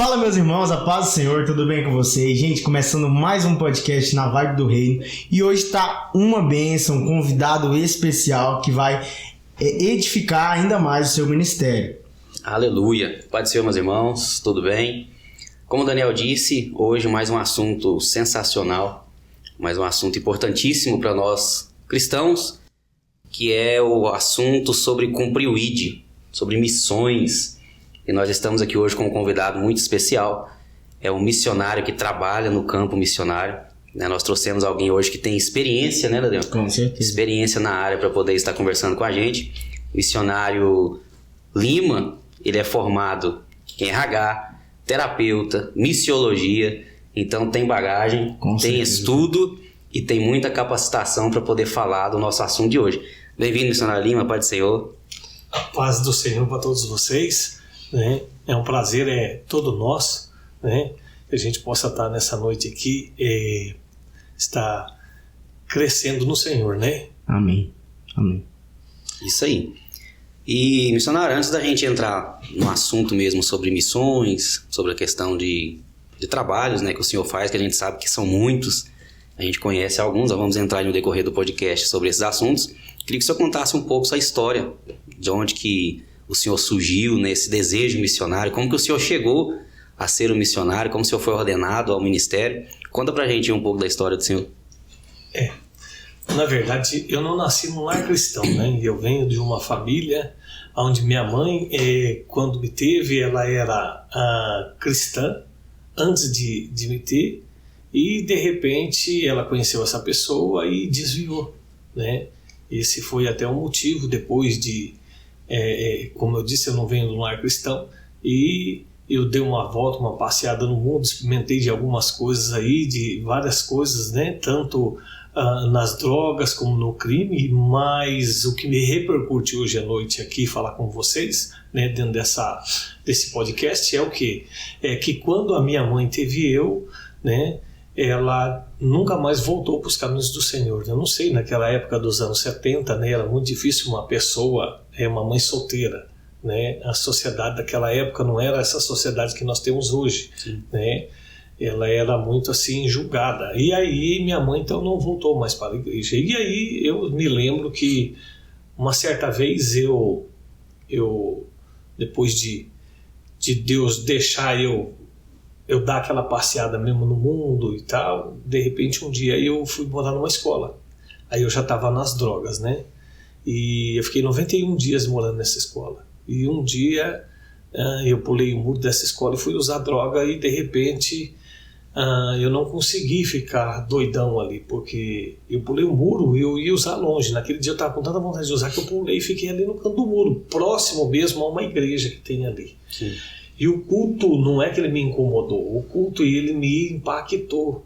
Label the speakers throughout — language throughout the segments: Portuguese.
Speaker 1: Fala, meus irmãos, a paz do Senhor, tudo bem com vocês? Gente, começando mais um podcast na Vibe do Reino, e hoje tá uma bênção, um convidado especial que vai edificar ainda mais o seu ministério.
Speaker 2: Aleluia! Paz do Senhor, meus irmãos, tudo bem? Como o Daniel disse, hoje mais um assunto sensacional, mais um assunto importantíssimo para nós cristãos, que é o assunto sobre cumprir o ID, sobre missões. E nós estamos aqui hoje com um convidado muito especial, é um missionário que trabalha no campo missionário. Nós trouxemos alguém hoje que tem experiência, né, Daniel?
Speaker 1: Com certeza.
Speaker 2: Experiência na área para poder estar conversando com a gente. Missionário Lima, ele é formado em RH, terapeuta, missiologia, então tem bagagem, tem estudo e tem muita capacitação para poder falar do nosso assunto de hoje. Bem-vindo, missionário Lima, paz do Senhor.
Speaker 3: A paz do Senhor para todos vocês. Né? É um prazer, todo nosso, né? Que a gente possa estar nessa noite aqui, estar crescendo no Senhor, né?
Speaker 1: Amém. Amém.
Speaker 2: Isso aí. E, missionário, antes da gente entrar no assunto mesmo sobre missões, sobre a questão de trabalhos, né, que o senhor faz, que a gente sabe que são muitos, a gente conhece alguns, nós vamos entrar no decorrer do podcast sobre esses assuntos. Queria que o senhor contasse um pouco sua história, de onde que o senhor surgiu nesse desejo missionário, como que o senhor chegou a ser um missionário, como o senhor foi ordenado ao ministério. Conta pra gente um pouco da história do senhor.
Speaker 3: Na verdade, eu não nasci num lar cristão, né? Eu venho de uma família onde minha mãe, quando me teve, ela era cristã, antes de me ter, e de repente ela conheceu essa pessoa e desviou, né? Esse foi até um motivo depois de... como eu disse, eu não venho de um lar cristão, e eu dei uma volta, uma passeada no mundo, experimentei de algumas coisas aí, de várias coisas, né? Tanto nas drogas como no crime, mas o que me repercute hoje à noite aqui, falar com vocês, né, dentro desse podcast, é o quê? É que quando a minha mãe teve eu, né, ela nunca mais voltou para os caminhos do Senhor. Eu não sei, naquela época dos anos 70, né, era muito difícil uma pessoa, uma mãe solteira, né? A sociedade daquela época não era essa sociedade que nós temos hoje, né? Ela era muito assim julgada. E aí minha mãe então não voltou mais para a igreja. E aí eu me lembro que uma certa vez eu depois de Deus deixar eu dar aquela passeada mesmo no mundo e tal, de repente um dia eu fui morar numa escola. Aí eu já estava nas drogas, né? E eu fiquei 91 dias morando nessa escola. E um dia eu pulei o muro dessa escola e fui usar droga, e de repente eu não consegui ficar doidão ali, porque eu pulei o muro e eu ia usar longe. Naquele dia eu estava com tanta vontade de usar que eu pulei e fiquei ali no canto do muro, próximo mesmo a uma igreja que tem ali. Sim. E o culto, não é que ele me incomodou, o culto ele me impactou,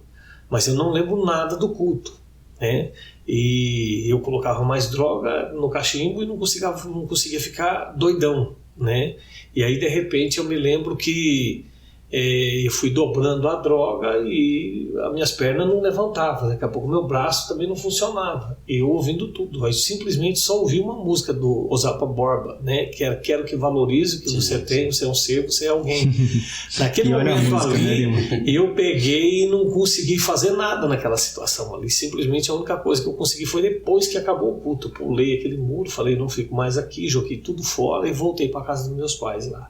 Speaker 3: mas eu não lembro nada do culto, né? E eu colocava mais droga no cachimbo e não conseguia ficar doidão, né? E aí de repente eu me lembro que eu fui dobrando a droga e as minhas pernas não levantavam, daqui a pouco meu braço também não funcionava, eu ouvindo tudo, eu simplesmente só ouvi uma música do Ozapa Borba, né, que era "Quero que valorize o que você tem, você é um ser, você é alguém". Naquele momento ali, eu peguei e não consegui fazer nada naquela situação ali, simplesmente a única coisa que eu consegui foi depois que acabou o culto, eu pulei aquele muro, falei não fico mais aqui, joguei tudo fora e voltei para a casa dos meus pais lá.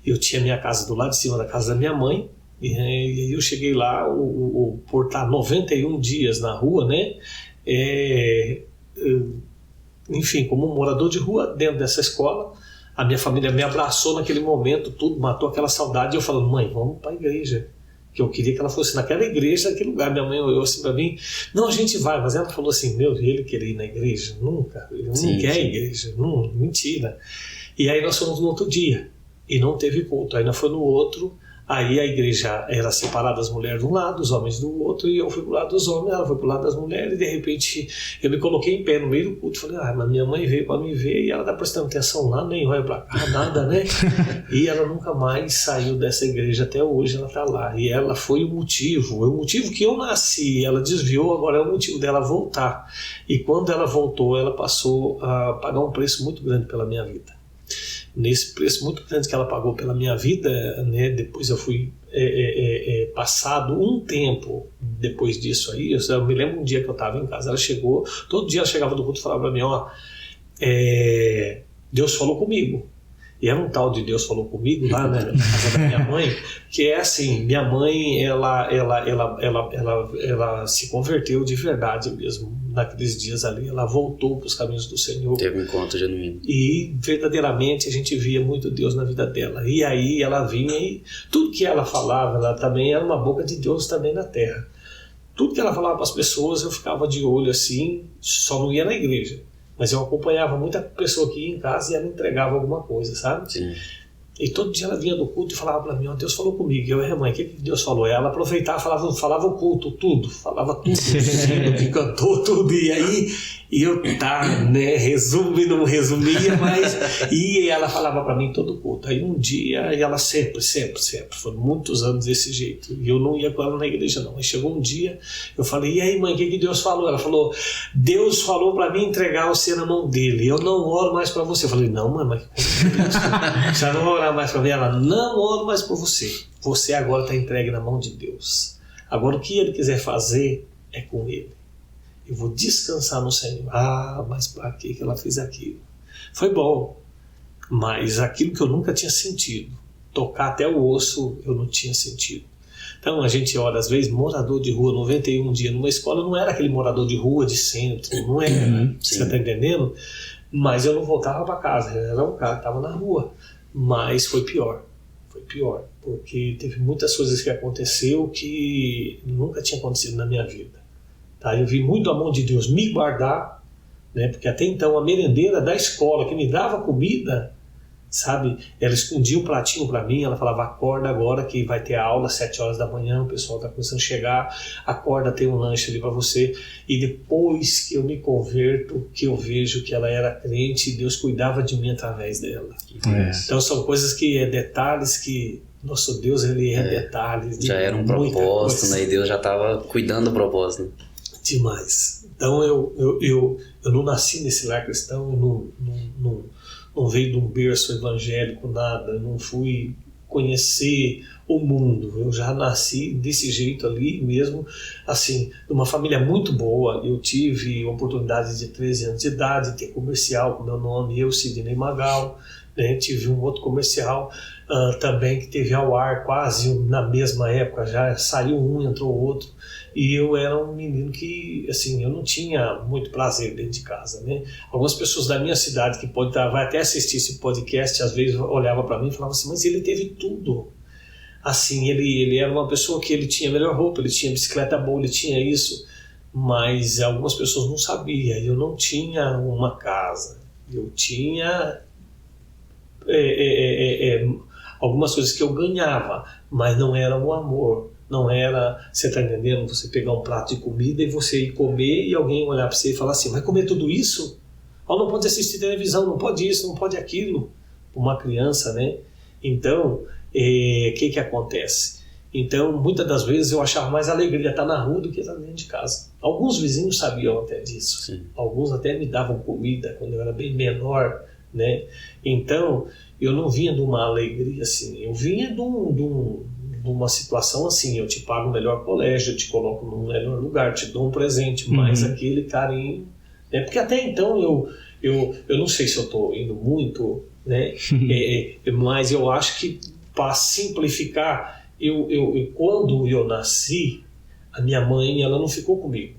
Speaker 3: Eu tinha minha casa do lado de cima da casa da minha mãe, e eu cheguei lá, por estar 91 dias na rua, né? Enfim, como morador de rua dentro dessa escola, a minha família me abraçou naquele momento, tudo, matou aquela saudade, e eu falando, mãe, vamos para a igreja, que eu queria que ela fosse naquela igreja, naquele lugar. Minha mãe olhou assim para mim, não, a gente vai, mas ela falou assim, ele queria ir na igreja? Nunca, ele não quer igreja, não, mentira. E aí nós fomos no outro dia, e não teve culto, ainda foi no outro. Aí a igreja era separada, as mulheres de um lado, os homens do outro, e eu fui pro lado dos homens, ela foi pro lado das mulheres, e de repente eu me coloquei em pé no meio do culto, falei, mas minha mãe veio para me ver, e ela tá prestando atenção lá, nem olha para cá, nada, né? E ela nunca mais saiu dessa igreja, até hoje ela tá lá, e ela foi o motivo que eu nasci, ela desviou, agora é o motivo dela voltar, e quando ela voltou, ela passou a pagar um preço muito grande pela minha vida. nesse preço muito grande que ela pagou pela minha vida, né? Depois eu fui passado um tempo depois disso aí, eu me lembro um dia que eu estava em casa, ela chegou, todo dia ela chegava do culto e falava para mim, ó, Deus falou comigo. E era um tal de Deus falou comigo lá, né, na casa da minha mãe, que é assim, minha mãe, ela se converteu de verdade mesmo, naqueles dias ali, ela voltou para os caminhos do Senhor.
Speaker 2: Teve um encontro genuíno.
Speaker 3: E verdadeiramente a gente via muito Deus na vida dela. E aí ela vinha e tudo que ela falava, ela também era uma boca de Deus também na terra. Tudo que ela falava para as pessoas, eu ficava de olho assim, só não ia na igreja. Mas eu acompanhava muita pessoa que ia em casa e ela entregava alguma coisa, sabe?
Speaker 2: Sim.
Speaker 3: E todo dia ela vinha do culto e falava para mim, ó, Deus falou comigo. E eu, mãe, o que Deus falou? Ela aproveitava, falava o culto, tudo. Falava tudo, que cantou tudo. E aí, eu né, não resumia, mas e ela falava para mim todo culto. Aí um dia, e ela sempre, foram muitos anos desse jeito. E eu não ia com ela na igreja não. Aí chegou um dia, eu falei, e aí mãe, o que Deus falou? Ela falou, Deus falou para mim entregar você na mão dele. Eu não oro mais para você. Eu falei, não mãe, mas como é isso? Já não orar mais para mim? Ela, não oro mais por você. Você agora está entregue na mão de Deus. Agora o que ele quiser fazer é com ele. Eu vou descansar no Senhor. Ah, mas para que ela fez aquilo? Foi bom, mas aquilo que eu nunca tinha sentido, tocar até o osso, eu não tinha sentido. Então a gente olha, às vezes, morador de rua, 91 dias numa escola, não era aquele morador de rua, de centro, não era, você está entendendo? Mas eu não voltava para casa, eu era um cara que estava na rua. Mas foi pior, porque teve muitas coisas que aconteceu que nunca tinha acontecido na minha vida. Tá? Eu vi muito a mão de Deus me guardar, né? Porque até então a merendeira da escola que me dava comida, sabe, ela escondia um pratinho para mim, ela falava, acorda agora que vai ter aula às 7 horas da manhã, o pessoal está começando a chegar, acorda, tem um lanche ali para você. E depois que eu me converto, que eu vejo que ela era crente, Deus cuidava de mim através dela. Então são coisas que, detalhes que nosso Deus, ele detalhes.
Speaker 2: Já era um propósito, né? E Deus já estava cuidando do propósito.
Speaker 3: Demais. Então eu não nasci nesse lar cristão, não veio de um berço evangélico, nada, eu não fui conhecer o mundo, eu já nasci desse jeito ali mesmo, assim, numa família muito boa. Eu tive oportunidade de 13 anos de idade, ter comercial com meu nome, eu, Sidney Magal, né? Tive um outro comercial também que teve ao ar quase na mesma época, já saiu um, entrou outro. E eu era um menino que, assim, eu não tinha muito prazer dentro de casa, né? Algumas pessoas da minha cidade que vai até assistir esse podcast, às vezes olhava para mim e falava assim, mas ele teve tudo. Assim, ele era uma pessoa que ele tinha melhor roupa, ele tinha bicicleta boa, ele tinha isso, mas algumas pessoas não sabiam. Eu não tinha uma casa, eu tinha algumas coisas que eu ganhava, mas não era o amor. Não era, você está entendendo, você pegar um prato de comida e você ir comer e alguém olhar para você e falar assim, vai comer tudo isso? Ou não pode assistir televisão, não pode isso, não pode aquilo. Uma criança, né? Então, o que acontece? Então, muitas das vezes eu achava mais alegria estar na rua do que estar dentro de casa. Alguns vizinhos sabiam até disso. Sim. Alguns até me davam comida quando eu era bem menor, né? Então, eu não vinha de uma alegria assim, eu vinha de uma situação assim, eu te pago o melhor colégio, eu te coloco no melhor lugar, te dou um presente, mas aquele carinho, né? Porque até então eu não sei se eu estou indo muito, né? Mas eu acho que, para simplificar, quando eu nasci, a minha mãe, ela não ficou comigo,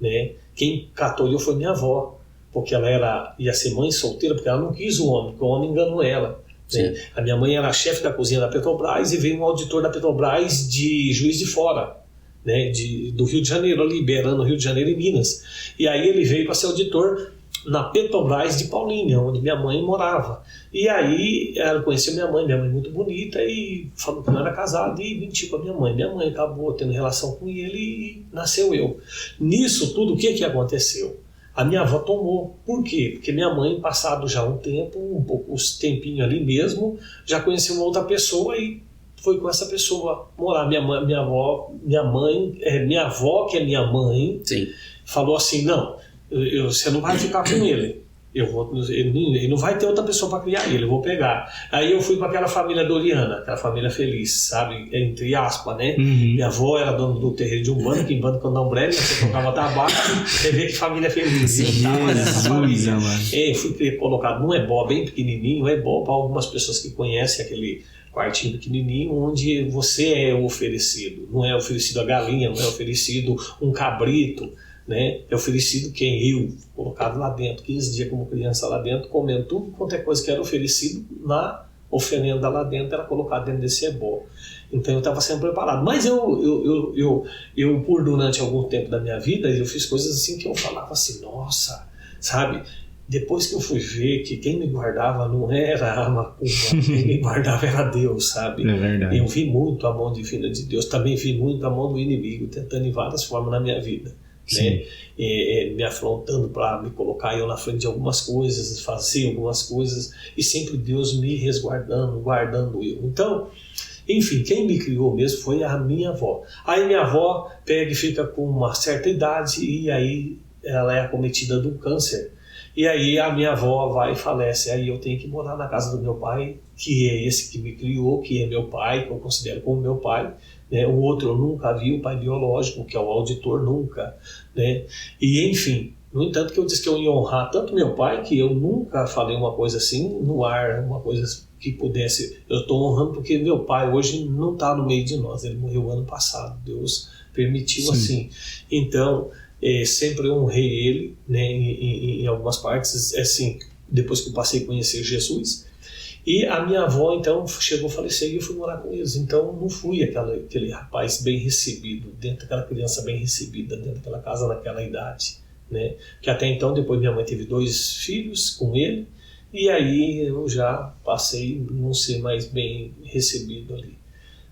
Speaker 3: né? Quem catou eu foi minha avó, porque ela ia ser mãe solteira, porque ela não quis o homem, porque o homem enganou ela. Né? A minha mãe era chefe da cozinha da Petrobras e veio um auditor da Petrobras de Juiz de Fora, né? Do Rio de Janeiro, ali, beirando o Rio de Janeiro e Minas. E aí ele veio para ser auditor na Petrobras de Paulínia, onde minha mãe morava. E aí ela conheceu minha mãe muito bonita, e falou que não era casada e mentiu para minha mãe. Minha mãe acabou tendo relação com ele e nasceu eu. Nisso tudo, o que aconteceu? A minha avó tomou. Por quê? Porque minha mãe, passado já um tempo, uns tempinhos ali mesmo, já conheceu uma outra pessoa e foi com essa pessoa morar. Minha avó, que é minha mãe, sim, falou assim, não, você não vai ficar com ele. Ele não vai ter outra pessoa para criar ele, eu vou pegar. Aí eu fui para aquela família doriana, aquela família feliz, sabe? Entre aspas, né? Minha avó era dona do terreiro de Umbanda, que em Umbanda Candomblé, você tocava tabaco, você vê que família feliz. Eu tava nessa família. Eu fui colocado num ebó bem pequenininho, um ebó para algumas pessoas que conhecem aquele quartinho pequenininho, onde você é oferecido. Não é oferecido a galinha, não é oferecido um cabrito, né? É oferecido quem riu, colocado lá dentro, 15 dias como criança lá dentro, comendo tudo quanto é coisa que era oferecido na oferenda lá dentro, era colocado dentro desse ebó. Então eu estava sempre preparado. Mas eu por durante algum tempo da minha vida, eu fiz coisas assim que eu falava assim, nossa, sabe? Depois que eu fui ver que quem me guardava não era a macumba, quem me guardava era Deus, sabe?
Speaker 1: É verdade.
Speaker 3: Eu vi muito a mão divina de Deus, também vi muito a mão do inimigo, tentando em várias formas na minha vida. Né? Me afrontando para me colocar eu na frente de algumas coisas, fazer algumas coisas, e sempre Deus me resguardando, guardando eu. Então, enfim, quem me criou mesmo foi a minha avó. Aí minha avó pega e fica com uma certa idade, e aí ela é acometida do câncer. E aí a minha avó vai e falece. Aí eu tenho que morar na casa do meu pai, que é esse que me criou, que é meu pai, que eu considero como meu pai. Né? O outro eu nunca vi, o pai biológico, que é o auditor, nunca. Né? E enfim, no entanto que eu disse que eu ia honrar tanto meu pai, que eu nunca falei uma coisa assim no ar, uma coisa que pudesse... Eu estou honrando porque meu pai hoje não está no meio de nós, ele morreu ano passado, Deus permitiu. Sim. Assim. Então... sempre eu honrei ele, né, em algumas partes, assim, depois que eu passei a conhecer Jesus. E a minha avó então chegou a falecer e eu fui morar com eles. Então não fui aquele rapaz bem recebido, dentro daquela criança bem recebida, dentro daquela casa naquela idade, né? Que até então, depois minha mãe teve 2 filhos com ele, e aí eu já passei a não ser mais bem recebido ali.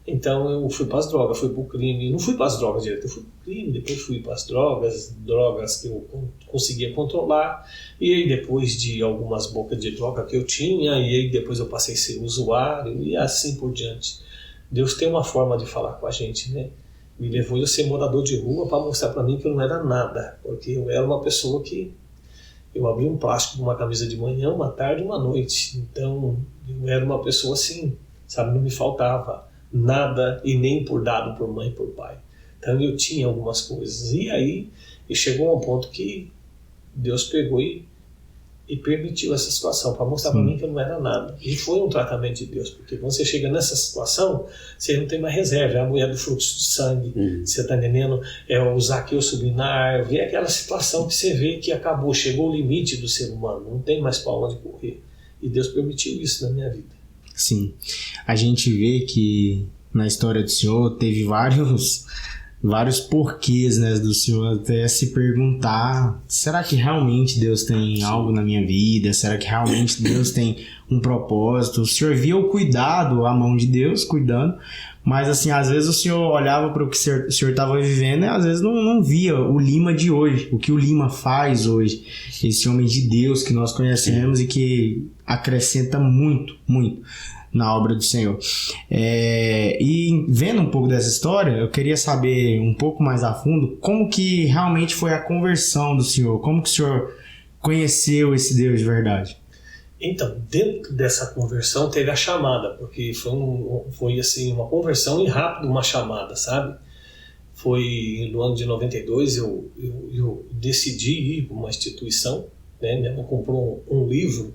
Speaker 3: Então eu fui para as drogas, fui para o crime. Não fui para as drogas direto, eu fui para o crime, depois fui para as drogas que eu conseguia controlar. E aí depois de algumas bocas de droga que eu tinha, e aí depois eu passei a ser usuário e assim por diante. Deus tem uma forma de falar com a gente, né? Me levou a ser morador de rua para mostrar para mim que eu não era nada, porque eu era uma pessoa que... Eu abri um plástico de uma camisa de manhã, uma tarde e uma noite. Então eu era uma pessoa assim, sabe, não me faltava nada e nem por dado por mãe e por pai. Então eu tinha algumas coisas. E aí chegou a um ponto que Deus pegou e permitiu essa situação para mostrar para mim que eu não era nada. E foi um tratamento de Deus, porque quando você chega nessa situação, você não tem mais reserva. É a mulher do fluxo de sangue, você está entendendo? É o Zaqueu subindo na árvore. É aquela situação que você vê que acabou, chegou o limite do ser humano, não tem mais para onde correr. E Deus permitiu isso na minha vida.
Speaker 1: Sim, a gente vê que na história do Senhor teve vários porquês, né, do Senhor até se perguntar, será que realmente Deus tem algo na minha vida? Será que realmente Deus tem um propósito? O Senhor via o cuidado, a mão de Deus cuidando, mas assim, às vezes o Senhor olhava para o que o Senhor estava vivendo e às vezes não via o Lima de hoje, o que o Lima faz hoje, esse homem de Deus que nós conhecemos e que acrescenta muito, muito na obra do Senhor. E vendo um pouco dessa história, eu queria saber um pouco mais a fundo como que realmente foi a conversão do Senhor, como que o Senhor conheceu esse Deus de verdade.
Speaker 3: Então, dentro dessa conversão teve a chamada, porque foi assim, uma conversão e rápido uma chamada, sabe? Foi no ano de 92, eu decidi ir para uma instituição, né? Minha mãe comprou um livro,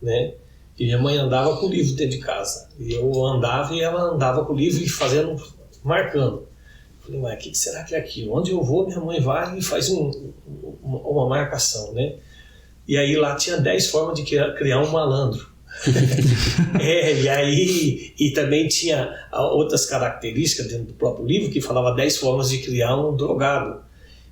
Speaker 3: né? E minha mãe andava com o livro dentro de casa. E eu andava e ela andava com o livro e marcando. Falei, mas o que será que é aquilo? Onde eu vou, minha mãe vai e faz uma marcação, né? E aí lá tinha 10 formas de criar um malandro. E também tinha outras características dentro do próprio livro que falava 10 formas de criar um drogado.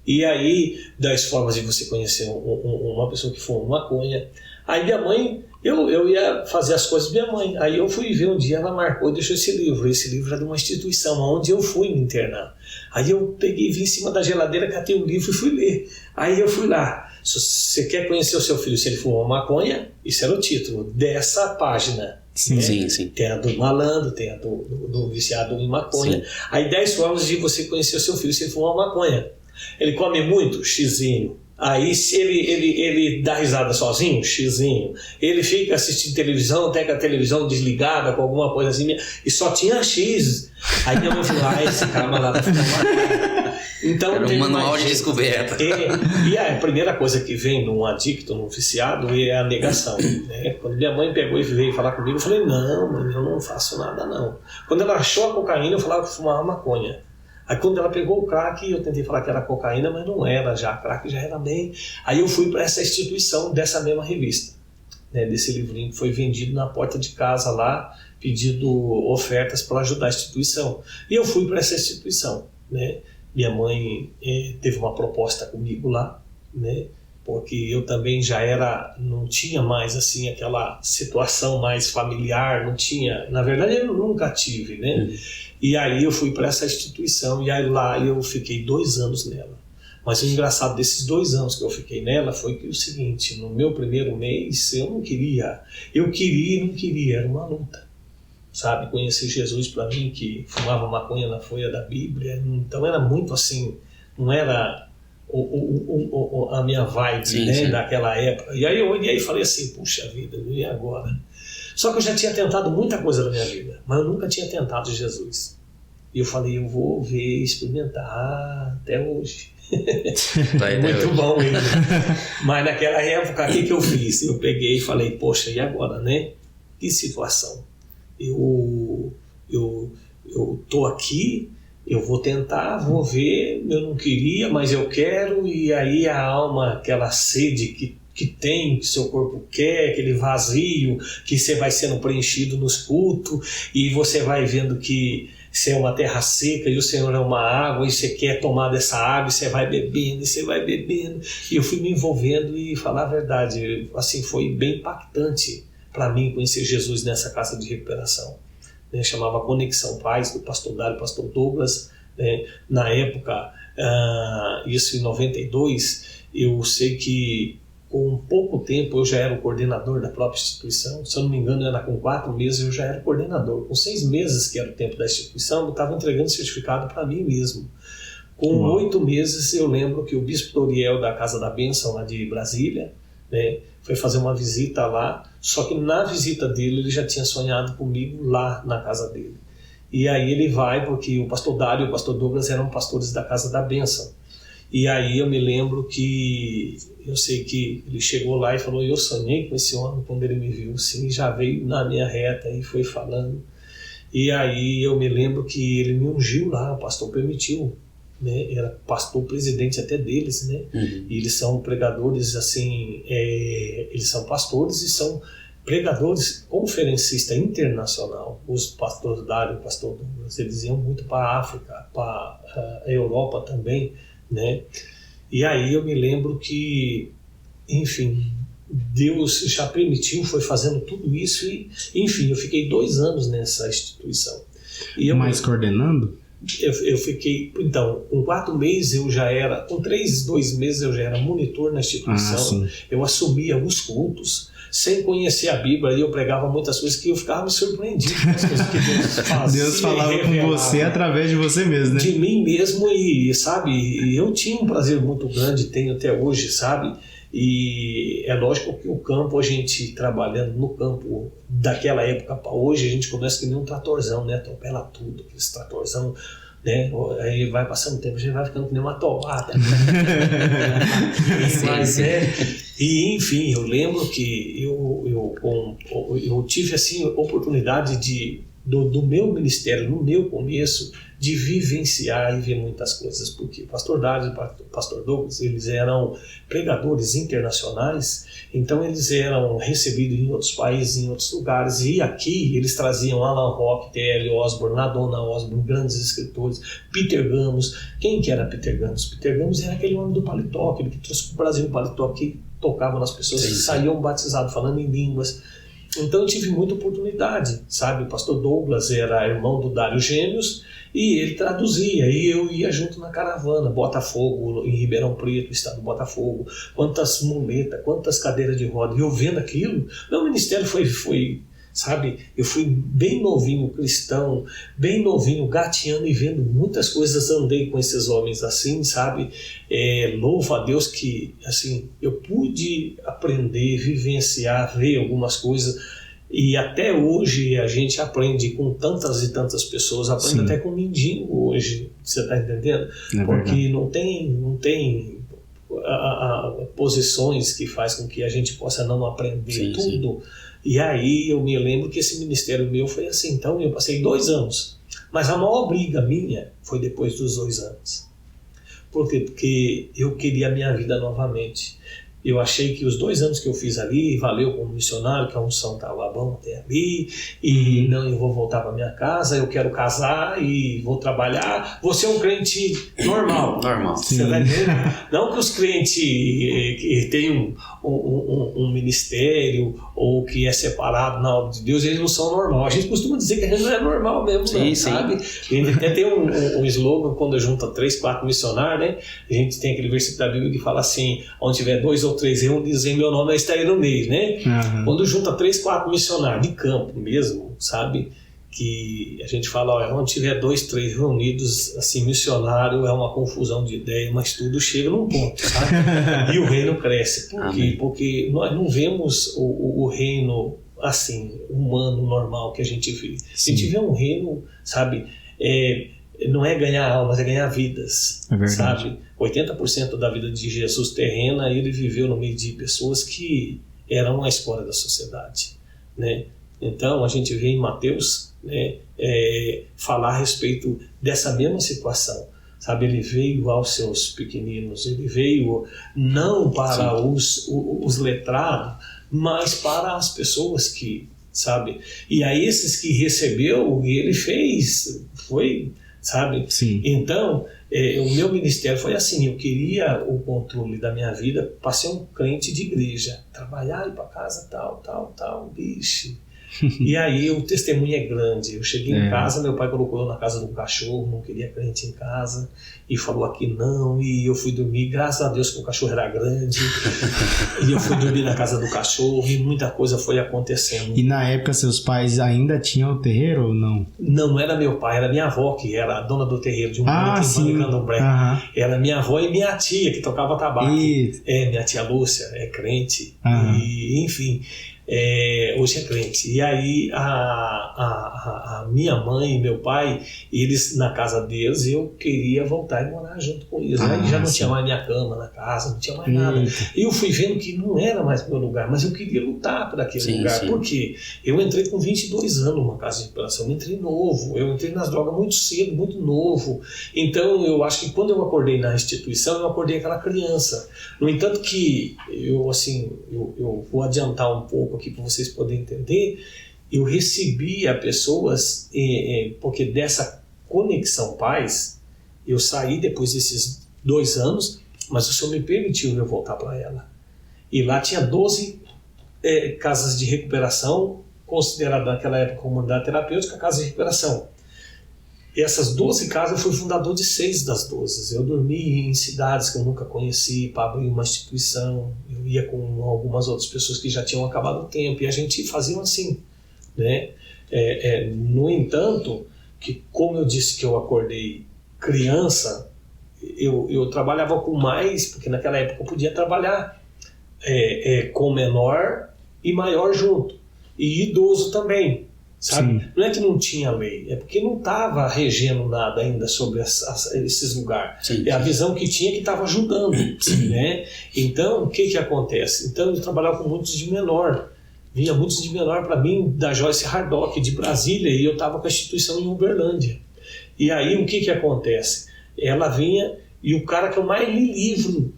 Speaker 3: E aí 10 formas de você conhecer uma pessoa que fuma maconha. Aí minha mãe, eu ia fazer as coisas de minha mãe. Aí eu fui ver um dia, ela marcou e deixou esse livro. Esse livro era de uma instituição onde eu fui me internar. Aí eu peguei, vim em cima da geladeira, catei um livro e fui ler. Aí eu fui lá. Se você quer conhecer o seu filho se ele fumar maconha, isso era o título dessa página.
Speaker 1: Sim,
Speaker 3: né?
Speaker 2: Sim.
Speaker 3: Tem a do malandro, tem a do viciado em maconha. Sim. Aí 10 formas de você conhecer o seu filho se ele fumar maconha. Ele come muito? Xizinho. Aí se ele dá risada sozinho, xizinho, ele fica assistindo televisão, até com a televisão desligada, com alguma coisa assim, e só tinha X. Aí minha mãe falou, esse cara lá tá fumando. Então,
Speaker 2: era um manual de descoberta.
Speaker 3: E a primeira coisa que vem num adicto, num viciado, é a negação. Né? Quando minha mãe pegou e veio falar comigo, eu falei, não, mãe, eu não faço nada não. Quando ela achou a cocaína, eu falava que fumava maconha. Aí quando ela pegou o crack, eu tentei falar que era cocaína, mas não era, já crack já era bem. Aí eu fui para essa instituição dessa mesma revista, né, desse livrinho que foi vendido na porta de casa lá, pedindo ofertas para ajudar a instituição. E eu fui para essa instituição, né? Minha mãe teve uma proposta comigo lá, né? Porque eu também não tinha mais assim aquela situação mais familiar, não tinha, na verdade eu nunca tive, né? E aí eu fui para essa instituição e aí lá eu fiquei 2 anos nela. Mas o engraçado desses 2 anos que eu fiquei nela foi que o seguinte, no meu primeiro mês eu queria e não queria, era uma luta. Sabe, conhecer Jesus para mim que fumava maconha na folha da Bíblia, então era muito assim, não era a minha vibe, sim, né, sim, daquela época. E aí eu olhei e falei assim, puxa vida, e agora? Só que eu já tinha tentado muita coisa na minha vida, mas eu nunca tinha tentado Jesus. E eu falei, eu vou ver, experimentar até hoje. Muito bom ainda. Mas naquela época, o que eu fiz? Eu peguei e falei, poxa, e agora, né? Que situação? Eu tô aqui, eu vou tentar, vou ver, eu não queria, mas eu quero, e aí a alma, aquela sede que tem, que seu corpo quer, aquele vazio, que você vai sendo preenchido nos cultos, e você vai vendo que você é uma terra seca e o Senhor é uma água, e você quer tomar dessa água, e você vai bebendo, e você vai bebendo, e eu fui me envolvendo, e falar a verdade, assim, foi bem impactante para mim conhecer Jesus nessa casa de recuperação, né? Chamava Conexão Paz, do pastor Dário, pastor Douglas, né? Na época, isso em 92, eu sei que com pouco tempo eu já era o coordenador da própria instituição, se eu não me engano era com 4 meses eu já era coordenador, com 6 meses que era o tempo da instituição eu estava entregando certificado para mim mesmo. Com 8 meses eu lembro que o bispo Doriel da Casa da Bênção lá de Brasília, né, foi fazer uma visita lá, só que na visita dele ele já tinha sonhado comigo lá na casa dele. E aí ele vai, porque o pastor Dário e o pastor Douglas eram pastores da Casa da Bênção. E aí eu me lembro que, eu sei que ele chegou lá e falou, eu sonhei com esse homem quando ele me viu, assim, já veio na minha reta e foi falando. E aí eu me lembro que ele me ungiu lá, o pastor permitiu, né? Era pastor presidente até deles, né? E eles são pregadores assim, eles são pastores e são pregadores conferencista internacional. Os pastores Dário e pastor Douglas, eles iam muito para a África, para a Europa também, né? E aí eu me lembro que, enfim, Deus já permitiu, foi fazendo tudo isso e, enfim, eu fiquei 2 anos nessa instituição. E eu,
Speaker 1: mas coordenando?
Speaker 3: Eu fiquei, então, com 4 meses eu já era, com 2 meses eu já era monitor na instituição, eu assumia os cultos, sem conhecer a Bíblia, e eu pregava muitas coisas que eu ficava me surpreendido com as coisas que Deus fazia.
Speaker 1: Deus falava com você através de você mesmo, né?
Speaker 3: De mim mesmo, e sabe, e eu tinha um prazer muito grande, tenho até hoje, sabe? E é lógico que o campo, a gente trabalhando no campo daquela época para hoje, a gente começa que nem um tratorzão, né? Atropela tudo, aquele tratorzão, né? Aí vai passando o tempo, a gente vai ficando que nem uma toada. Mas e enfim, eu lembro que eu tive assim oportunidade do meu ministério, no meu começo, de vivenciar e ver muitas coisas, porque o pastor Dário e o pastor Douglas, eles eram pregadores internacionais, então eles eram recebidos em outros países, em outros lugares, e aqui eles traziam Alan Rock, T.L. Osborne, Madonna Osborne, grandes escritores, Peter Gamos. Quem que era Peter Gamos? Peter Gamos era aquele homem do paletó, aquele que trouxe para o Brasil o paletó, que tocava nas pessoas, que saíam batizados, falando em línguas. Então eu tive muita oportunidade, sabe? O pastor Douglas era irmão do Dário Gêmeos e ele traduzia, e eu ia junto na caravana, Botafogo, em Ribeirão Preto, estado do Botafogo, quantas muletas, quantas cadeiras de roda, e eu vendo aquilo, meu ministério foi sabe? Eu fui bem novinho cristão, bem novinho gateando e vendo muitas coisas, andei com esses homens assim, sabe? Louvo a Deus que, assim, eu pude aprender, vivenciar, ver algumas coisas, e até hoje a gente aprende com tantas e tantas pessoas, aprende até com mendigo hoje, você está entendendo? Porque não tem posições que faz com que a gente possa não aprender tudo. E aí eu me lembro que esse ministério meu foi assim. Então eu passei 2 anos, mas a maior briga minha foi depois dos 2 anos. Por quê? Porque eu queria a minha vida novamente. Eu achei que os 2 anos que eu fiz ali valeu como missionário, que a unção estava bom até ali, e não, eu vou voltar para minha casa, eu quero casar e vou trabalhar, vou ser um crente normal. Você vai ver? Não que os crentes que têm um ministério ou que é separado na obra de Deus, eles não são normal. A gente costuma dizer que a gente não é normal mesmo, sabe? A gente até tem um slogan quando junta 3, 4 missionários, né? A gente tem aquele versículo da Bíblia que fala assim: onde tiver 2 ou 3 reunidos em meu nome, eu estarei no meio, né? Quando junta 3, 4 missionários de campo mesmo, sabe? Que a gente fala, olha, onde tiver 2, 3 reunidos, assim, missionário, é uma confusão de ideia, mas tudo chega num ponto, sabe? E o reino cresce. Por quê? Porque nós não vemos o reino, assim, humano, normal que a gente vê. A gente vê um reino, sabe, não é ganhar almas, é ganhar vidas, sabe? 80% da vida de Jesus terrena, ele viveu no meio de pessoas que eram a escória da sociedade, né? Então a gente vê em Mateus, né, falar a respeito dessa mesma situação, sabe? Ele veio aos seus pequeninos, ele veio não para os letrados, mas para as pessoas que, sabe? E a esses que recebeu, ele foi, sabe? Então o meu ministério foi assim, eu queria o controle da minha vida para ser um crente de igreja, trabalhar, ir para casa, tal, bicho. E aí o testemunho é grande. Eu cheguei em casa, meu pai colocou eu na casa do cachorro, não queria crente em casa, e falou aqui não, e eu fui dormir, graças a Deus que o cachorro era grande, e eu fui dormir na casa do cachorro, e muita coisa foi acontecendo.
Speaker 1: E na época seus pais ainda tinham o terreiro ou não?
Speaker 3: Não era meu pai, era minha avó que era a dona do terreiro de um aqui em Candomblé. Era minha avó e minha tia que tocava tabaco. Minha tia Lúcia é crente, e enfim, hoje é crente. E aí a minha mãe e meu pai, eles na casa deles, eu queria voltar e morar junto com eles. Aí já não tinha mais minha cama na casa, não tinha mais nada. E eu fui vendo que não era mais meu lugar, mas eu queria lutar por aquele lugar. Porque eu entrei com 22 anos numa casa de recuperação, eu entrei novo, eu entrei nas drogas muito cedo, muito novo. Então eu acho que quando eu acordei na instituição, eu acordei aquela criança. No entanto que eu vou adiantar um pouco aqui para vocês poderem entender, eu recebia pessoas, porque dessa conexão paz, eu saí depois desses 2 anos, mas o Senhor me permitiu eu voltar para ela. E lá tinha 12 casas de recuperação, considerada naquela época como unidade terapêutica, casa de recuperação. E essas 12 casas, eu fui fundador de 6 das 12. Eu dormi em cidades que eu nunca conheci para abrir uma instituição. Eu ia com algumas outras pessoas que já tinham acabado o tempo. E a gente fazia assim, né? No entanto, que como eu disse que eu acordei criança, eu trabalhava com mais, porque naquela época eu podia trabalhar com menor e maior junto. E idoso também. Sabe? Não é que não tinha lei, é porque não estava regendo nada ainda sobre esses lugares. É a visão que tinha que estava ajudando, né? Então, o que acontece? Então, eu trabalhava com muitos de menor. Vinha muitos de menor para mim, da Joyce Hardock, de Brasília, e eu estava com a instituição em Uberlândia. E aí, o que acontece? Ela vinha, e o cara que eu mais li livro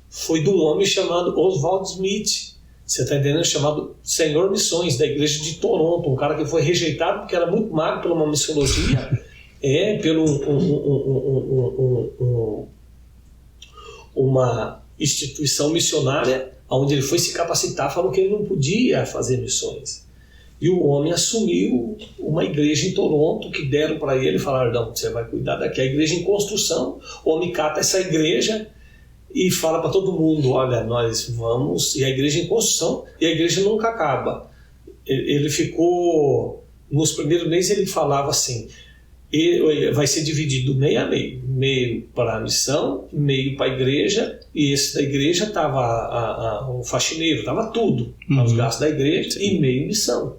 Speaker 3: foi de um homem chamado Oswald Smith. Você está entendendo? Chamado Senhor Missões, da igreja de Toronto. Um cara que foi rejeitado porque era muito magro por uma missiologia, pelo uma instituição missionária, onde ele foi se capacitar, falou que ele não podia fazer missões. E o homem assumiu uma igreja em Toronto, que deram para ele e falaram, não, você vai cuidar daqui. A igreja em construção, o homem cata essa igreja e fala para todo mundo, olha, nós vamos, e a igreja em construção, e a igreja nunca acaba. ele ficou, nos primeiros meses ele falava assim, vai ser dividido meio a meio, meio para a missão, meio para a igreja, e esse da igreja estava o faxineiro, estava tudo, os gastos da igreja, e meio missão.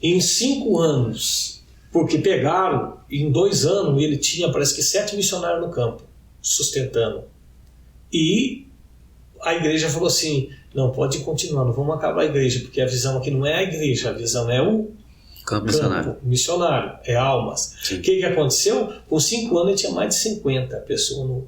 Speaker 3: Em 5 anos, porque pegaram, em 2 anos ele tinha, parece que 7 missionários no campo, sustentando. E a igreja falou assim, não, pode continuar, não vamos acabar a igreja, porque a visão aqui não é a igreja, a visão é o
Speaker 2: campo
Speaker 3: missionário, é almas. O que aconteceu? Com 5 anos ele tinha mais de 50 pessoas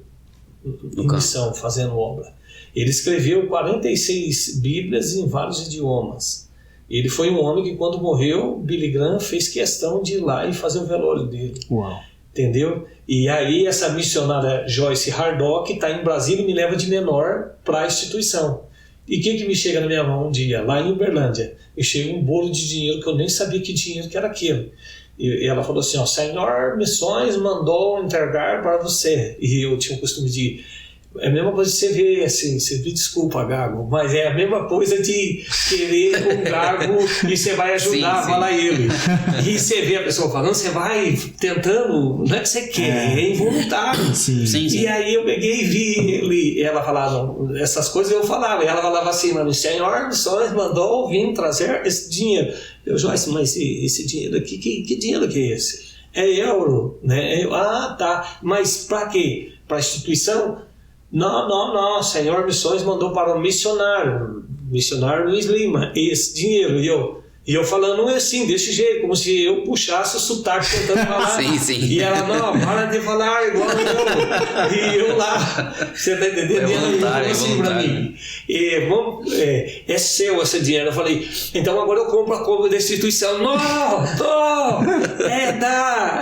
Speaker 3: em missão, fazendo obra. Ele escreveu 46 Bíblias em vários idiomas. Ele foi um homem que, quando morreu, Billy Graham fez questão de ir lá e fazer o velório dele.
Speaker 1: Uau.
Speaker 3: Entendeu? E aí essa missionária Joyce Hardock está em Brasília e me leva de menor para a instituição. E o que me chega na minha mão um dia, lá em Uberlândia? Me chega um bolo de dinheiro que eu nem sabia que dinheiro que era aquele. E ela falou assim, ó, Senhor Missões mandou entregar para você. E eu tinha o costume de... É a mesma coisa de você ver, assim, você me desculpa, Gago, mas é a mesma coisa de querer um Gago e você vai ajudar a falar ele. E você vê a pessoa falando, você vai tentando, não é que você quer, é involuntário.
Speaker 2: Sim.
Speaker 3: E aí eu peguei e vi ele, ela falava, essas coisas eu falava, e ela falava assim, mano, Senhor Missões mandou vir trazer esse dinheiro. Eu, Joyce, mas esse dinheiro aqui, que dinheiro que é esse? É euro, né? Tá, mas para quê? Para a instituição? Não, Senhor Missões mandou para o missionário Luiz Lima, esse dinheiro. E eu falando assim, desse jeito, como se eu puxasse o sotaque tentando falar.
Speaker 2: Sim.
Speaker 3: E ela, não, para de falar igual eu. E eu lá, você tá entendendo? E ela falou assim pra mim, é seu esse dinheiro. Eu falei, então agora eu compro a compra da instituição. Não,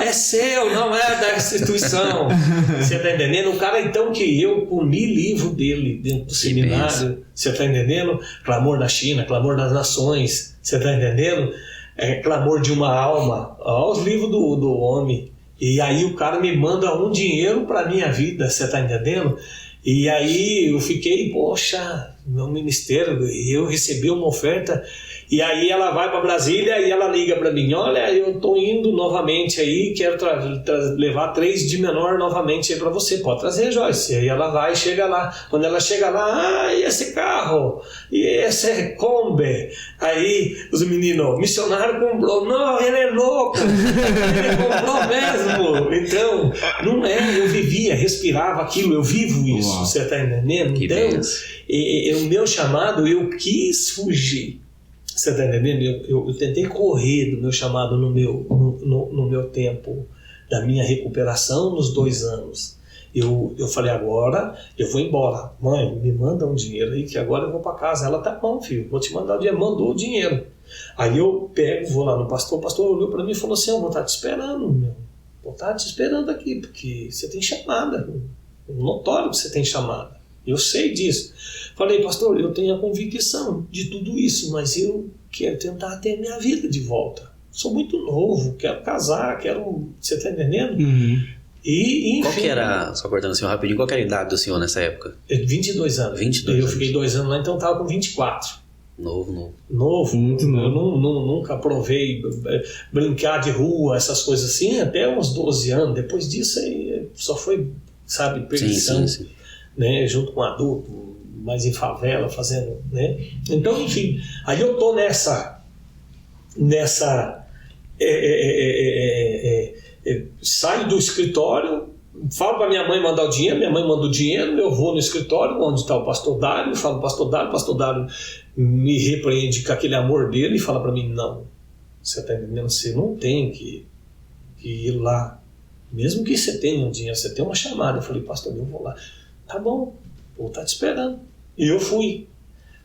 Speaker 3: é seu, não é da instituição. Você tá entendendo? O cara, então, que eu comi livro dele dentro do seminário, você tá entendendo? Clamor da China, Clamor das Nações, você está entendendo? Clamor de uma alma. Olha os livros do homem. E aí o cara me manda um dinheiro para a minha vida, você está entendendo? E aí eu fiquei, poxa, meu ministério, eu recebi uma oferta. E aí ela vai para Brasília e ela liga para mim, olha, eu estou indo novamente aí, quero levar 3 de menor novamente aí para você, pode trazer, Joyce. E aí ela vai e chega lá. Quando ela chega lá, e esse carro? E esse Kombi? Aí os meninos, missionário comprou. Não, ele é louco, ele comprou mesmo. Então, não é, eu vivia, respirava aquilo, eu vivo isso. Uau. Você está entendendo?
Speaker 2: Que
Speaker 3: então, o meu chamado, eu quis fugir. Você está entendendo? Eu tentei correr do meu chamado no meu tempo, da minha recuperação nos 2 anos. Eu falei, agora eu vou embora. Mãe, me manda um dinheiro aí que agora eu vou para casa. Ela, tá bom, filho, vou te mandar o dinheiro. Mandou o dinheiro. Aí eu pego, vou lá no pastor. O pastor olhou para mim e falou assim, eu vou estar te esperando, meu. Vou estar te esperando aqui, porque você tem chamada. Notório que você tem chamada. Eu sei disso. Falei, pastor, eu tenho a convicção de tudo isso, mas eu quero tentar ter minha vida de volta. Sou muito novo, quero casar, Você está entendendo?
Speaker 1: Uhum.
Speaker 3: E, enfim,
Speaker 2: qual que era, só cortando assim rapidinho, qual que era a idade do senhor nessa época?
Speaker 3: 22 anos.
Speaker 2: 22 anos.
Speaker 3: Eu fiquei 2 anos lá, então eu estava com 24.
Speaker 2: Novo.
Speaker 1: Muito novo.
Speaker 3: Eu nunca provei brincar de rua, essas coisas assim, até uns 12 anos. Depois disso, aí, só foi, sabe, perdição. Sim. Né, junto com adulto, mais em favela, fazendo, né? Então, enfim, aí eu tô nessa saio do escritório, falo para minha mãe mandar o dinheiro, minha mãe manda o dinheiro, eu vou no escritório onde está o pastor Dário, falo pastor Dário me repreende com aquele amor dele e fala para mim, não, você está entendendo, você não tem que ir lá, mesmo que você tenha um dinheiro, você tem uma chamada. Eu falei, pastor, eu vou lá. Tá bom, vou estar te esperando. E eu fui.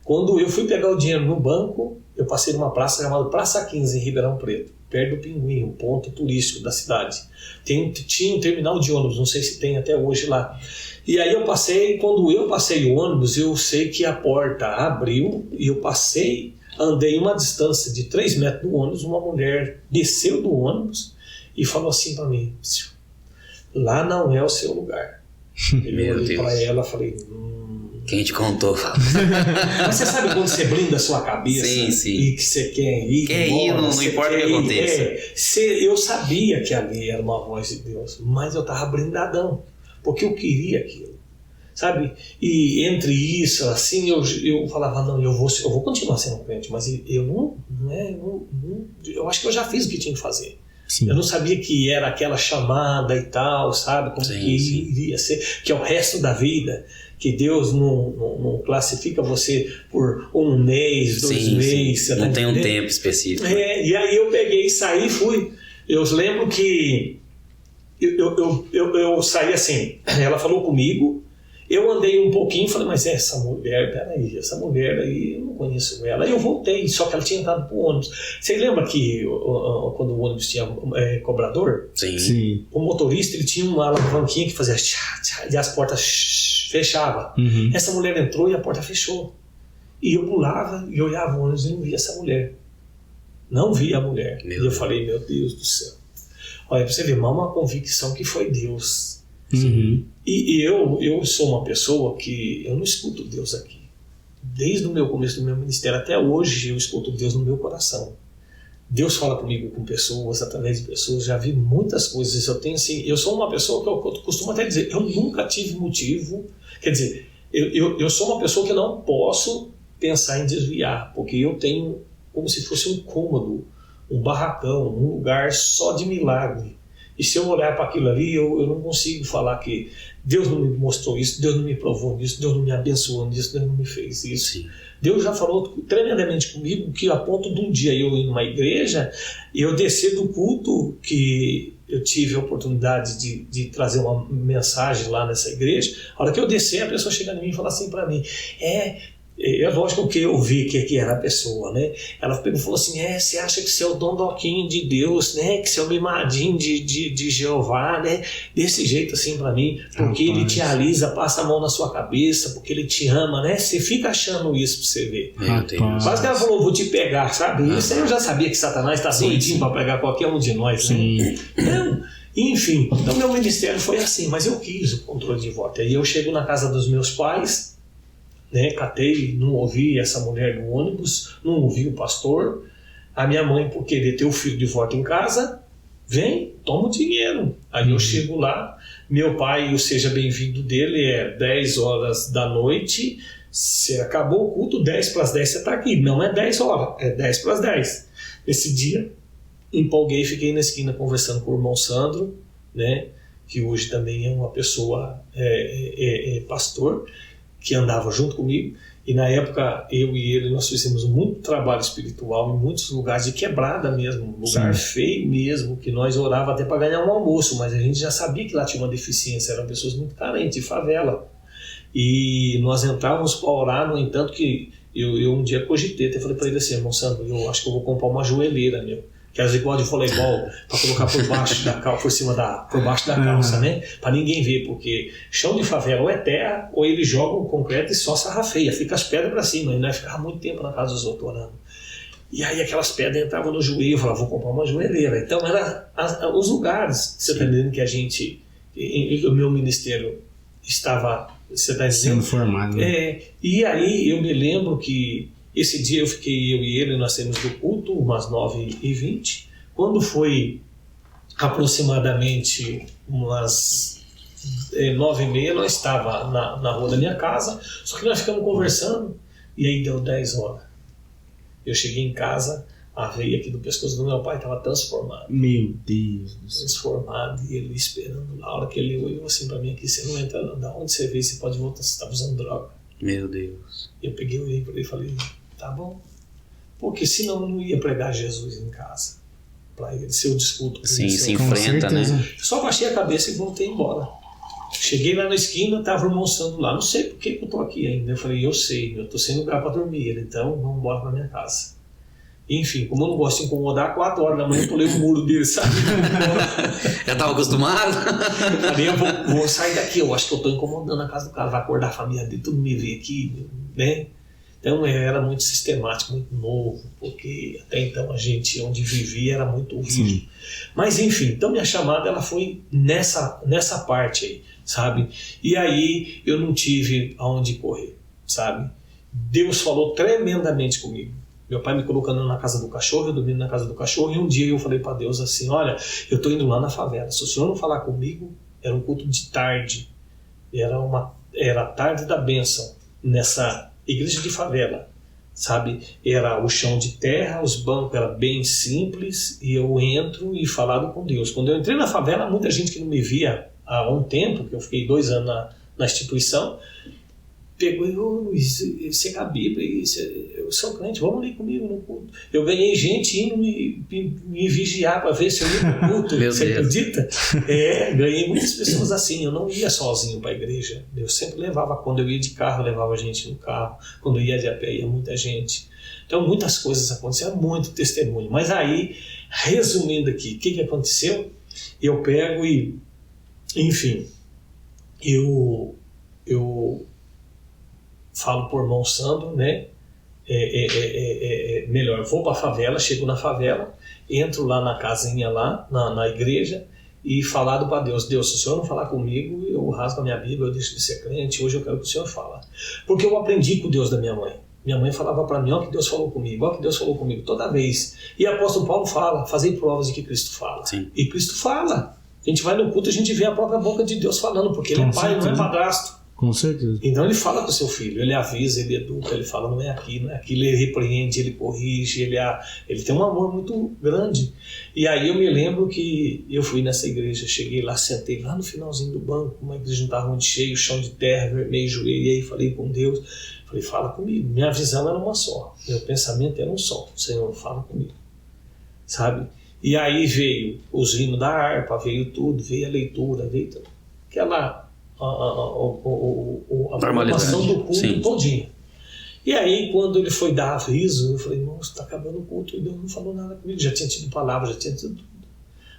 Speaker 3: Quando eu fui pegar o dinheiro no banco, eu passei numa praça chamada Praça 15, em Ribeirão Preto, perto do Pinguim, um ponto turístico da cidade. Tinha um terminal de ônibus, não sei se tem até hoje lá. E aí eu passei, quando eu passei o ônibus, eu sei que a porta abriu, e eu passei, andei uma distância de 3 metros do ônibus, uma mulher desceu do ônibus e falou assim para mim, lá não é o seu lugar. Eu olhei para ela e falei,
Speaker 2: Quem te contou?
Speaker 3: Mas você sabe quando você blinda a sua cabeça e que você quer ir?
Speaker 2: Quer ir, não importa o que aconteça.
Speaker 3: Eu sabia que ali era uma voz de Deus, mas eu estava blindadão, porque eu queria aquilo, sabe? E entre isso, assim, eu falava, não, eu vou continuar sendo crente, mas eu eu acho que eu já fiz o que tinha que fazer. Sim. Eu não sabia que era aquela chamada e tal, sabe? Como que iria ser, que é o resto da vida, que Deus não classifica você por um mês, 2 meses.
Speaker 2: Não tem um tempo específico.
Speaker 3: E aí eu peguei, saí e fui. Eu lembro que eu saí assim, ela falou comigo, eu andei um pouquinho e falei, mas essa mulher aí, eu não conheço ela. Aí eu voltei, só que ela tinha entrado pro ônibus. Você lembra que quando o ônibus tinha cobrador?
Speaker 2: Sim.
Speaker 3: O motorista, ele tinha uma alavanquinha que fazia tchá, tchá, e as portas fechavam. Essa mulher entrou e a porta fechou. E eu pulava e olhava o ônibus e não via essa mulher. Não via a mulher. E eu falei, meu Deus do céu. Olha, pra você ver, uma convicção que foi Deus. E eu sou uma pessoa que eu não escuto Deus aqui. Desde o meu começo do meu ministério até hoje eu escuto Deus no meu coração. Deus fala comigo com pessoas, através de pessoas, já vi muitas coisas. Eu sou uma pessoa que eu costumo até dizer, eu nunca tive motivo, quer dizer, eu sou uma pessoa que não posso pensar em desviar, porque eu tenho como se fosse um cômodo, um barracão, um lugar só de milagre. E se eu olhar para aquilo ali, eu não consigo falar que Deus não me mostrou isso, Deus não me provou nisso, Deus não me abençoou nisso, Deus não me fez isso. Sim. Deus já falou tremendamente comigo, que a ponto de um dia eu ir numa igreja e eu descer do culto, que eu tive a oportunidade de trazer uma mensagem lá nessa igreja. A hora que eu descer, a pessoa chega em mim e fala assim para mim, é lógico que eu vi que era a pessoa, né? Ela falou assim, você acha que você é o dondoquinho de Deus, né? Que você é o mimadinho de Jeová, né? Desse jeito assim pra mim, porque ele te alisa, passa a mão na sua cabeça, porque ele te ama, né? Você fica achando isso pra você ver. Quase que ela falou, vou te pegar, sabe? Isso aí eu já sabia que Satanás tá doidinho pra pegar qualquer um de nós, né? Não. Enfim, então meu ministério foi assim, mas eu quis o controle de voto. Aí eu chego na casa dos meus pais, né, catei, não ouvi essa mulher no ônibus, não ouvi o pastor. A minha mãe, por querer ter o filho de volta em casa, vem, toma o dinheiro. Aí eu chego lá, meu pai, o seja bem-vindo dele, 10 horas da noite, se acabou o culto, 10 para as 10 você está aqui. Não é 10 horas, é 10 para as 10. Esse dia, empolguei, fiquei na esquina conversando com o irmão Sandro, né, que hoje também é uma pessoa, pastor, que andava junto comigo, e na época eu e ele nós fizemos muito trabalho espiritual em muitos lugares de quebrada mesmo, lugar feio mesmo, que nós orava até para ganhar um almoço, mas a gente já sabia que lá tinha uma deficiência, eram pessoas muito carentes, de favela, e nós entrávamos para orar. No entanto que eu um dia cogitei, até falei para ele assim, irmão Sandro, eu acho que eu vou comprar uma joelheira, que é igual de voleibol, para colocar por baixo da calça, por baixo da calça, né? Para ninguém ver, porque chão de favela ou é terra, ou eles jogam concreto e só sarrafeia, fica as pedras para cima, e nós ficava muito tempo na casa dos outros orando. E aí aquelas pedras entravam no joelho, eu falava, vou comprar uma joelheira. Então era os lugares, você está entendendo que a gente, o meu ministério estava, você está dizendo?
Speaker 1: Sendo formado.
Speaker 3: Né? E aí eu me lembro que esse dia eu e ele, nós saímos do culto, umas 9h20. Quando foi aproximadamente umas 9h30, nós estávamos na rua da minha casa, só que nós ficamos conversando, e aí deu 10 horas. Eu cheguei em casa, a veia aqui do pescoço do meu pai estava transformada.
Speaker 1: Meu Deus do céu.
Speaker 3: Transformado, e ele esperando lá. A hora que ele olhou assim para mim aqui, você não entra, da onde você veio, você pode voltar, você estava usando droga.
Speaker 2: Meu Deus.
Speaker 3: Eu peguei, olhei para ele e falei, tá bom. Porque senão eu não ia pregar Jesus em casa. Para ele, se eu discuto com ele.
Speaker 2: Sim, se enfrenta, né?
Speaker 3: Eu só baixei a cabeça e voltei embora. Cheguei lá na esquina, estava almoçando lá. Não sei por que eu estou aqui ainda. Eu falei, eu sei, eu estou sem lugar para dormir. Ele, então, vamos embora para minha casa. Enfim, como eu não gosto de incomodar, 4 horas da manhã eu pulei o muro dele, sabe?
Speaker 2: Já estava acostumado?
Speaker 3: Eu falei, eu vou sair daqui. Eu acho que eu estou incomodando a casa do cara. Vai acordar a família dele, tudo me vê aqui, né? Então eu era muito sistemático, muito novo, porque até então a gente onde vivia era muito rígido. Mas enfim, então minha chamada ela foi nessa parte aí, sabe? E aí eu não tive aonde correr, sabe? Deus falou tremendamente comigo. Meu pai me colocando na casa do cachorro, eu dormindo na casa do cachorro, e um dia eu falei para Deus assim, olha, eu estou indo lá na favela, se o senhor não falar comigo, era um culto de tarde, era a tarde da bênção, nessa igreja de favela, sabe? Era o chão de terra, os bancos eram bem simples, e eu entro e falava com Deus. Quando eu entrei na favela, muita gente que não me via há um tempo, que eu fiquei 2 anos na instituição, pegou e Luiz, você é a Bíblia, eu sou crente, vamos ler comigo no culto. Eu ganhei gente indo me vigiar para ver se eu ia no culto. Você acredita? Ganhei muitas pessoas assim. Eu não ia sozinho para a igreja. Eu sempre levava, quando eu ia de carro, eu levava gente no carro. Quando eu ia de a pé, ia muita gente. Então muitas coisas aconteceram, muito testemunho. Mas aí, resumindo aqui, o que aconteceu? Eu pego e, enfim, eu falo por irmão Sandro, né? Melhor, vou para a favela, chego na favela, entro lá na casinha lá, na igreja, e falado para Deus, se o senhor não falar comigo, eu rasgo a minha Bíblia, eu deixo de ser crente, hoje eu quero que o senhor fale. Porque eu aprendi com o Deus da minha mãe. Minha mãe falava para mim, ó que Deus falou comigo, ó que Deus falou comigo, toda vez. E o apóstolo Paulo fala, fazei provas de que Cristo fala.
Speaker 2: Sim.
Speaker 3: E Cristo fala. A gente vai no culto, a gente vê a própria boca de Deus falando, porque ele é pai, não é padrasto.
Speaker 1: Com certeza.
Speaker 3: Então ele fala com o seu filho, ele avisa, ele educa, ele fala não é aqui, não é aquilo, ele repreende, ele corrige, ele tem um amor muito grande. E aí eu me lembro que eu fui nessa igreja, cheguei lá, sentei lá no finalzinho do banco, uma igreja não estava muito cheia, chão de terra, vermelho, joelhei, falei com Deus, falei, fala comigo. Minha visão era uma só, meu pensamento era um só, Senhor, fala comigo, sabe? E aí veio os hinos da harpa, veio tudo, veio a leitura, veio tudo. Aquela a programação do culto todinho. E aí, quando ele foi dar aviso, eu falei, nossa, está acabando o culto, e Deus não falou nada comigo, já tinha tido palavra, já tinha tido tudo.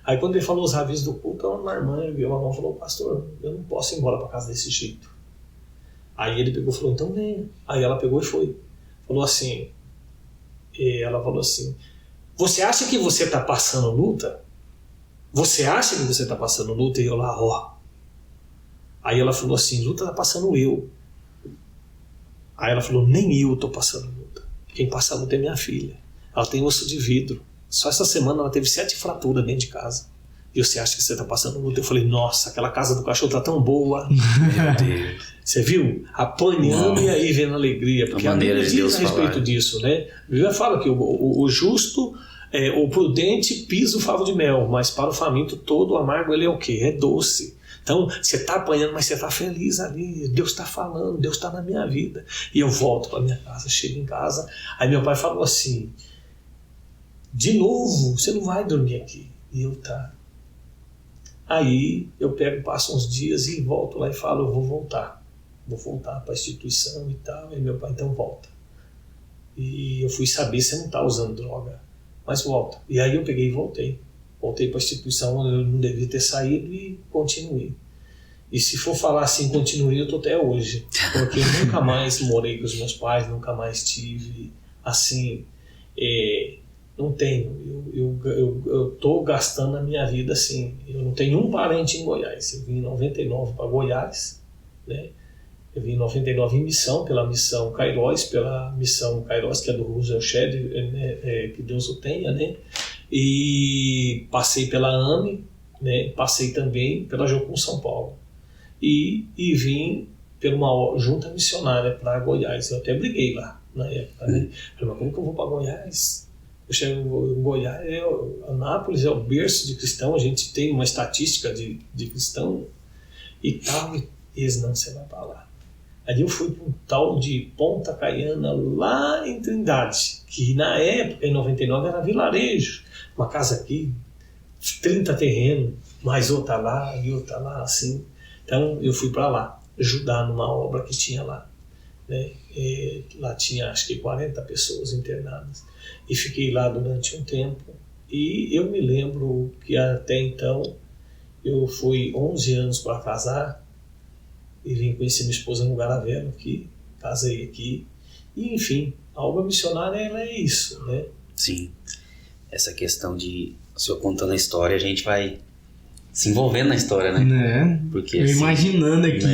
Speaker 3: Aí, quando ele falou os avisos do culto, uma irmã viu uma mão e falou, pastor, eu não posso ir embora para casa desse jeito. Aí ele pegou e falou, então venha. Aí ela pegou e foi. Ela falou assim, você acha que você está passando luta? Você acha que você está passando luta? E eu lá, ó. Aí ela falou assim, luta tá passando eu. Aí ela falou, nem eu tô passando luta. Quem passa a luta é minha filha. Ela tem osso de vidro. Só essa semana ela teve 7 fraturas dentro de casa. E você acha que você tá passando luta? Eu falei, nossa, aquela casa do cachorro tá tão boa. Meu Deus. Você viu? Apanhando e aí vendo alegria. Porque a Bíblia diz a respeito disso, né? A Bíblia fala que o justo, o prudente pisa o favo de mel, mas para o faminto todo o amargo ele é o quê? É doce. Então, você está apanhando, mas você está feliz ali. Deus está falando, Deus está na minha vida. E eu volto para minha casa, chego em casa. Aí meu pai falou assim, de novo, você não vai dormir aqui. E eu, tá. Aí eu passo uns dias e volto lá e falo, eu vou voltar. Vou voltar para a instituição e tal. Aí meu pai, então volta. E eu fui saber, você não está usando droga, mas volta. E aí eu peguei e voltei. Voltei para a instituição onde eu não devia ter saído e continuei. E se for falar assim, continuei, eu estou até hoje. Porque eu nunca mais morei com os meus pais, nunca mais tive, assim, não tenho. Eu estou gastando a minha vida assim. Eu não tenho um parente em Goiás. Eu vim em 99 para Goiás, né? Eu vim em 99 em missão, pela missão Kairos, que é do Roosevelt Shedd, que Deus o tenha, né? E passei pela AME, né? Passei também pela Jocum São Paulo e vim por uma junta missionária para Goiás. Eu até briguei lá na época, né? Falei, mas como que eu vou para Goiás? Eu chego em Goiás, Anápolis é o berço de cristão, a gente tem uma estatística de cristão e tal, e eles não, você vai para lá. Aí eu fui para um tal de Ponta Caiana, lá em Trindade, que na época, em 99, era vilarejo. Uma casa aqui, 30 terrenos, mais outra lá, e outra lá, assim. Então eu fui para lá, ajudar numa obra que tinha lá, né? Lá tinha acho que 40 pessoas internadas. E fiquei lá durante um tempo. E eu me lembro que até então eu fui 11 anos para casar. E vim conhecer minha esposa no Garavelo aqui, casei aqui. E, enfim, a obra missionária ela é isso, né?
Speaker 2: Sim. Essa questão de o senhor contando a história, a gente vai se envolvendo na história, né?
Speaker 1: Né?
Speaker 2: Porque,
Speaker 1: Eu
Speaker 2: assim,
Speaker 1: imaginando aqui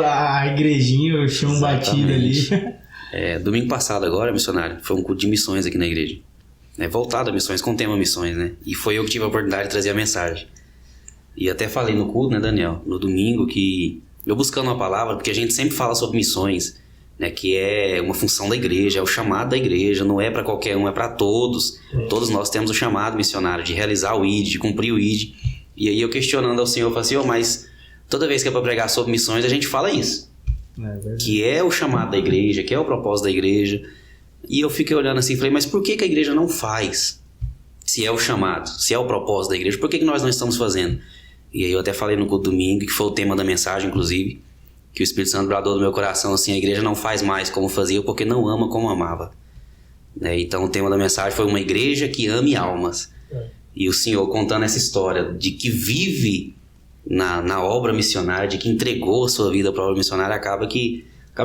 Speaker 1: a igrejinha, o chão batido ali.
Speaker 2: Domingo passado agora, missionário, foi um culto de missões aqui na igreja. Voltado a missões, com o tema missões, né? E foi eu que tive a oportunidade de trazer a mensagem. E até falei no culto, né, Daniel? No domingo, que eu buscando uma palavra, porque a gente sempre fala sobre missões, né? Que é uma função da igreja, é o chamado da igreja, não é para qualquer um, é para todos. Todos nós temos o chamado missionário de realizar o ID, de cumprir o ID. E aí eu questionando ao Senhor, eu falei assim, mas toda vez que é para pregar sobre missões, a gente fala isso. Que é o chamado da igreja, que é o propósito da igreja. E eu fiquei olhando assim e falei, mas por que a igreja não faz? Se é o chamado, se é o propósito da igreja, por que nós não estamos fazendo? E aí eu até falei no culto domingo, que foi o tema da mensagem, inclusive, que o Espírito Santo bradou do meu coração assim, a igreja não faz mais como fazia porque não ama como amava. Então o tema da mensagem foi uma igreja que ame almas. E o Senhor contando essa história de que vive na obra missionária, de que entregou a sua vida para a obra missionária, acaba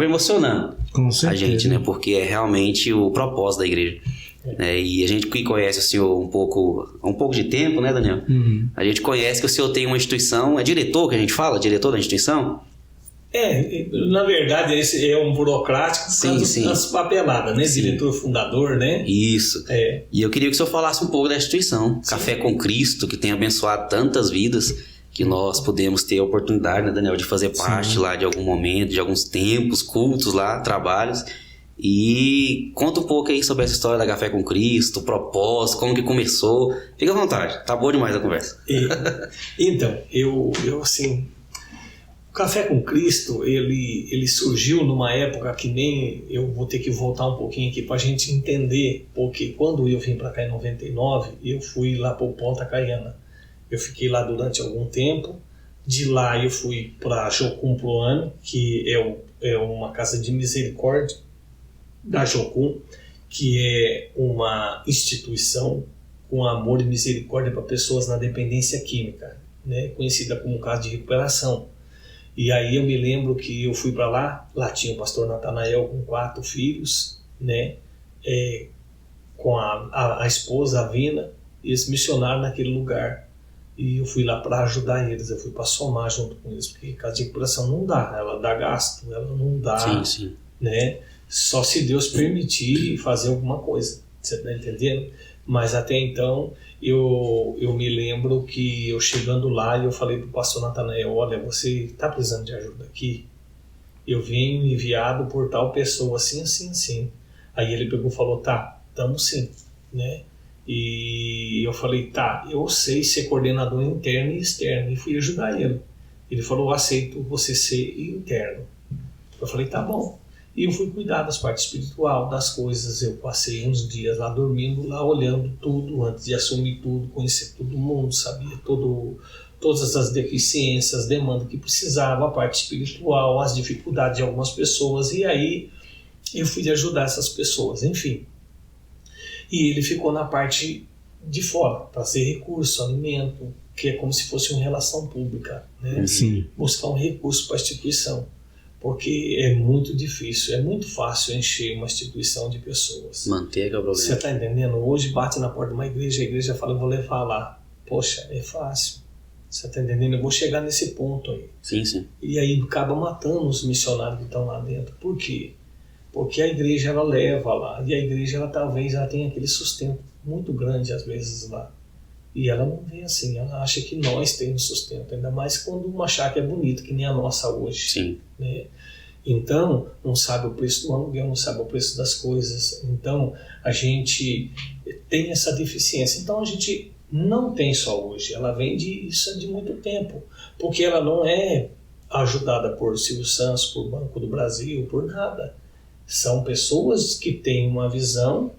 Speaker 2: emocionando a gente, né? Porque é realmente o propósito da igreja. E a gente que conhece o Senhor há um pouco de tempo, né, Daniel? A gente conhece que o Senhor tem uma instituição, é diretor que a gente fala? Diretor da instituição?
Speaker 3: Na verdade, esse é um burocrático das papeladas, né?
Speaker 2: Sim.
Speaker 3: Diretor fundador, né?
Speaker 2: Isso. E eu queria que o senhor falasse um pouco da instituição. Sim. Café com Cristo, que tem abençoado tantas vidas, que nós podemos ter a oportunidade, né, Daniel, de fazer parte lá de algum momento, de alguns tempos, cultos lá, trabalhos. E conta um pouco aí sobre essa história da Café com Cristo, o propósito, como que começou. Fica à vontade, tá boa demais a conversa.
Speaker 3: Então, eu assim... O Café com Cristo, ele surgiu numa época que nem... Eu vou ter que voltar um pouquinho aqui para a gente entender, porque quando eu vim para cá em 99, eu fui lá para o Ponta Caiana. Eu fiquei lá durante algum tempo. De lá eu fui para Jocum Ploane, que é uma casa de misericórdia da Jocum, que é uma instituição com amor e misericórdia para pessoas na dependência química, né? Conhecida como casa de recuperação. E aí eu me lembro que eu fui para lá tinha o pastor Natanael com 4 filhos, né? Com a esposa, a Vina, e eles missionaram naquele lugar. E eu fui lá para ajudar eles, eu fui para somar junto com eles, porque casa de recuperação não dá, ela dá gasto, ela não dá,
Speaker 2: sim.
Speaker 3: Né? Só se Deus permitir fazer alguma coisa, você está entendendo? Mas até então eu me lembro que eu chegando lá e eu falei para o pastor Natanael, olha, você está precisando de ajuda aqui? Eu venho enviado por tal pessoa, assim. Aí ele pegou e falou, tá, estamos sim, né? E eu falei, tá, eu sei ser coordenador interno e externo, e fui ajudar ele. Ele falou, eu aceito você ser interno. Eu falei, tá bom. E eu fui cuidar das partes espiritual, das coisas. Eu passei uns dias lá dormindo, lá olhando tudo, antes de assumir tudo, conhecer todo mundo, sabia todas as deficiências, demandas que precisava, a parte espiritual, as dificuldades de algumas pessoas. E aí eu fui ajudar essas pessoas, enfim. E ele ficou na parte de fora, trazer recurso, alimento, que é como se fosse uma relação pública, né?
Speaker 1: Sim.
Speaker 3: Buscar um recurso para a instituição. Porque é muito difícil, é muito fácil encher uma instituição de pessoas.
Speaker 2: Manteiga é o problema.
Speaker 3: Você está entendendo? Hoje bate na porta de uma igreja, a igreja fala, eu vou levar lá. Poxa, é fácil. Você está entendendo? Eu vou chegar nesse ponto aí.
Speaker 2: Sim.
Speaker 3: E aí acaba matando os missionários que estão lá dentro. Por quê? Porque a igreja ela leva lá. E a igreja ela talvez ela tenha aquele sustento muito grande às vezes lá. E ela não vê assim, ela acha que nós temos sustento, ainda mais quando uma chácara é bonita, que nem a nossa hoje.
Speaker 2: Sim.
Speaker 3: Né? Então, não sabe o preço do aluguel, não sabe o preço das coisas. Então, a gente tem essa deficiência. Então, a gente não tem só hoje, ela vem isso de muito tempo, porque ela não é ajudada por Silvio Santos, por Banco do Brasil, por nada. São pessoas que têm uma visão,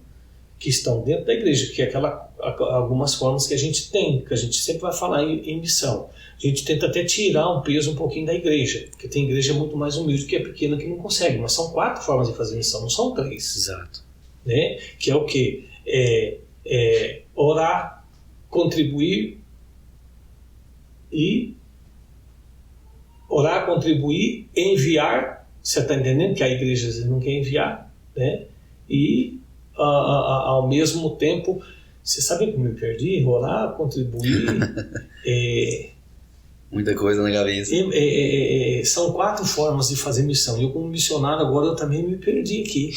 Speaker 3: que estão dentro da igreja, que é algumas formas que a gente tem, que a gente sempre vai falar em missão. A gente tenta até tirar um peso um pouquinho da igreja, porque tem igreja muito mais humilde, que é pequena, que não consegue, mas são 4 formas de fazer missão, não são 3.
Speaker 2: Exato.
Speaker 3: Né? Que é o quê? Orar, contribuir enviar. Você está entendendo que a igreja às vezes não quer enviar, né? E ao mesmo tempo, você sabe como eu me perdi? Orar, contribuir,
Speaker 2: muita coisa na cabeça.
Speaker 3: São 4 formas de fazer missão. Eu, como missionário, agora eu também me perdi aqui.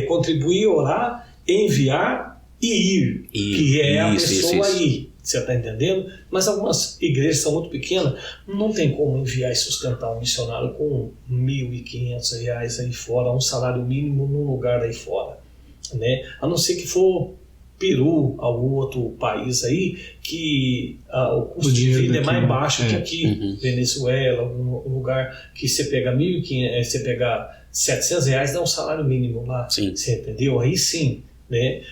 Speaker 3: Contribuir, orar, enviar e ir. Que é a pessoa ir. Você está entendendo? Mas algumas igrejas são muito pequenas, não tem como enviar e sustentar um missionário com R$1.500 aí fora, um salário mínimo num lugar aí fora, né? A não ser que for Peru, algum outro país aí, que o custo de vida é mais baixo que aqui. Venezuela, algum lugar que você pega R$1.500, você pega R$700, dá um salário mínimo lá.
Speaker 2: Sim.
Speaker 3: Você entendeu? Aí sim, né?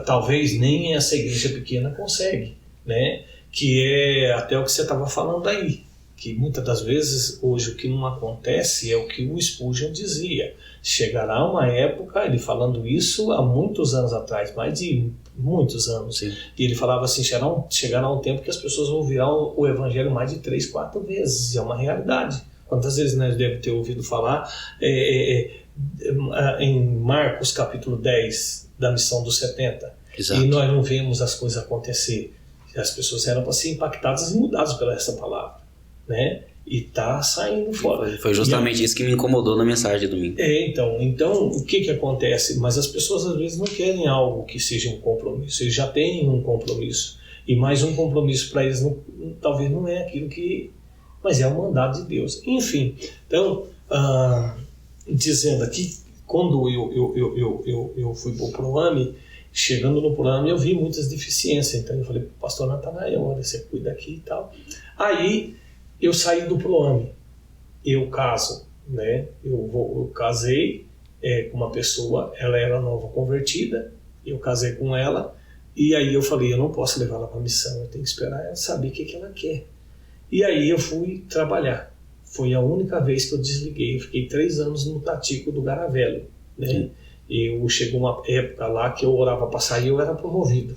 Speaker 3: Talvez nem essa igreja pequena consegue, né? Que é até o que você estava falando aí, que muitas das vezes hoje o que não acontece é o que o Spurgeon dizia. Chegará uma época, ele falando isso há muitos anos atrás, mais de muitos anos.
Speaker 2: Sim.
Speaker 3: E ele falava assim, chegará um tempo que as pessoas ouvirão o evangelho mais de 3, 4 vezes. É uma realidade. Quantas vezes nós devemos ter ouvido falar em Marcos capítulo 10 da missão dos 70.
Speaker 2: Exato.
Speaker 3: E nós não vemos as coisas acontecer. As pessoas eram para ser impactadas e mudadas pela essa palavra, né? E tá saindo fora.
Speaker 2: Foi justamente isso que me incomodou na mensagem de domingo.
Speaker 3: Então o que acontece? Mas as pessoas às vezes não querem algo que seja um compromisso. Eles já têm um compromisso. E mais um compromisso para eles talvez não é aquilo que... Mas é o mandado de Deus. Enfim, então, dizendo aqui, quando eu fui para o Proame, chegando no Proame eu vi muitas deficiências. Então eu falei para o pastor Natanael, olha, você cuida aqui e tal. Aí eu saí do Proame, eu caso, né? Eu casei com uma pessoa, ela era nova convertida, eu casei com ela, e aí eu falei, eu não posso levar ela para a missão, eu tenho que esperar ela saber o que ela quer. E aí eu fui trabalhar. Foi a única vez que eu desliguei. Eu fiquei 3 anos no Tatico do Garavelo, né? Chegou uma época lá que eu orava para sair, eu era promovido.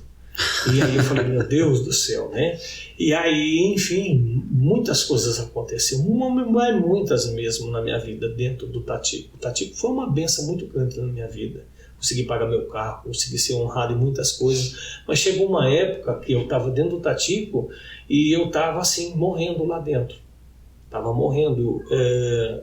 Speaker 3: E aí eu falei, meu Deus do céu, né? E aí, enfim, muitas coisas aconteceram, muitas mesmo na minha vida dentro do Tatico. O Tatico foi uma bênção muito grande na minha vida. Consegui pagar meu carro, consegui ser honrado em muitas coisas, mas chegou uma época que eu estava dentro do Tatico e eu estava assim, morrendo lá dentro. Estava morrendo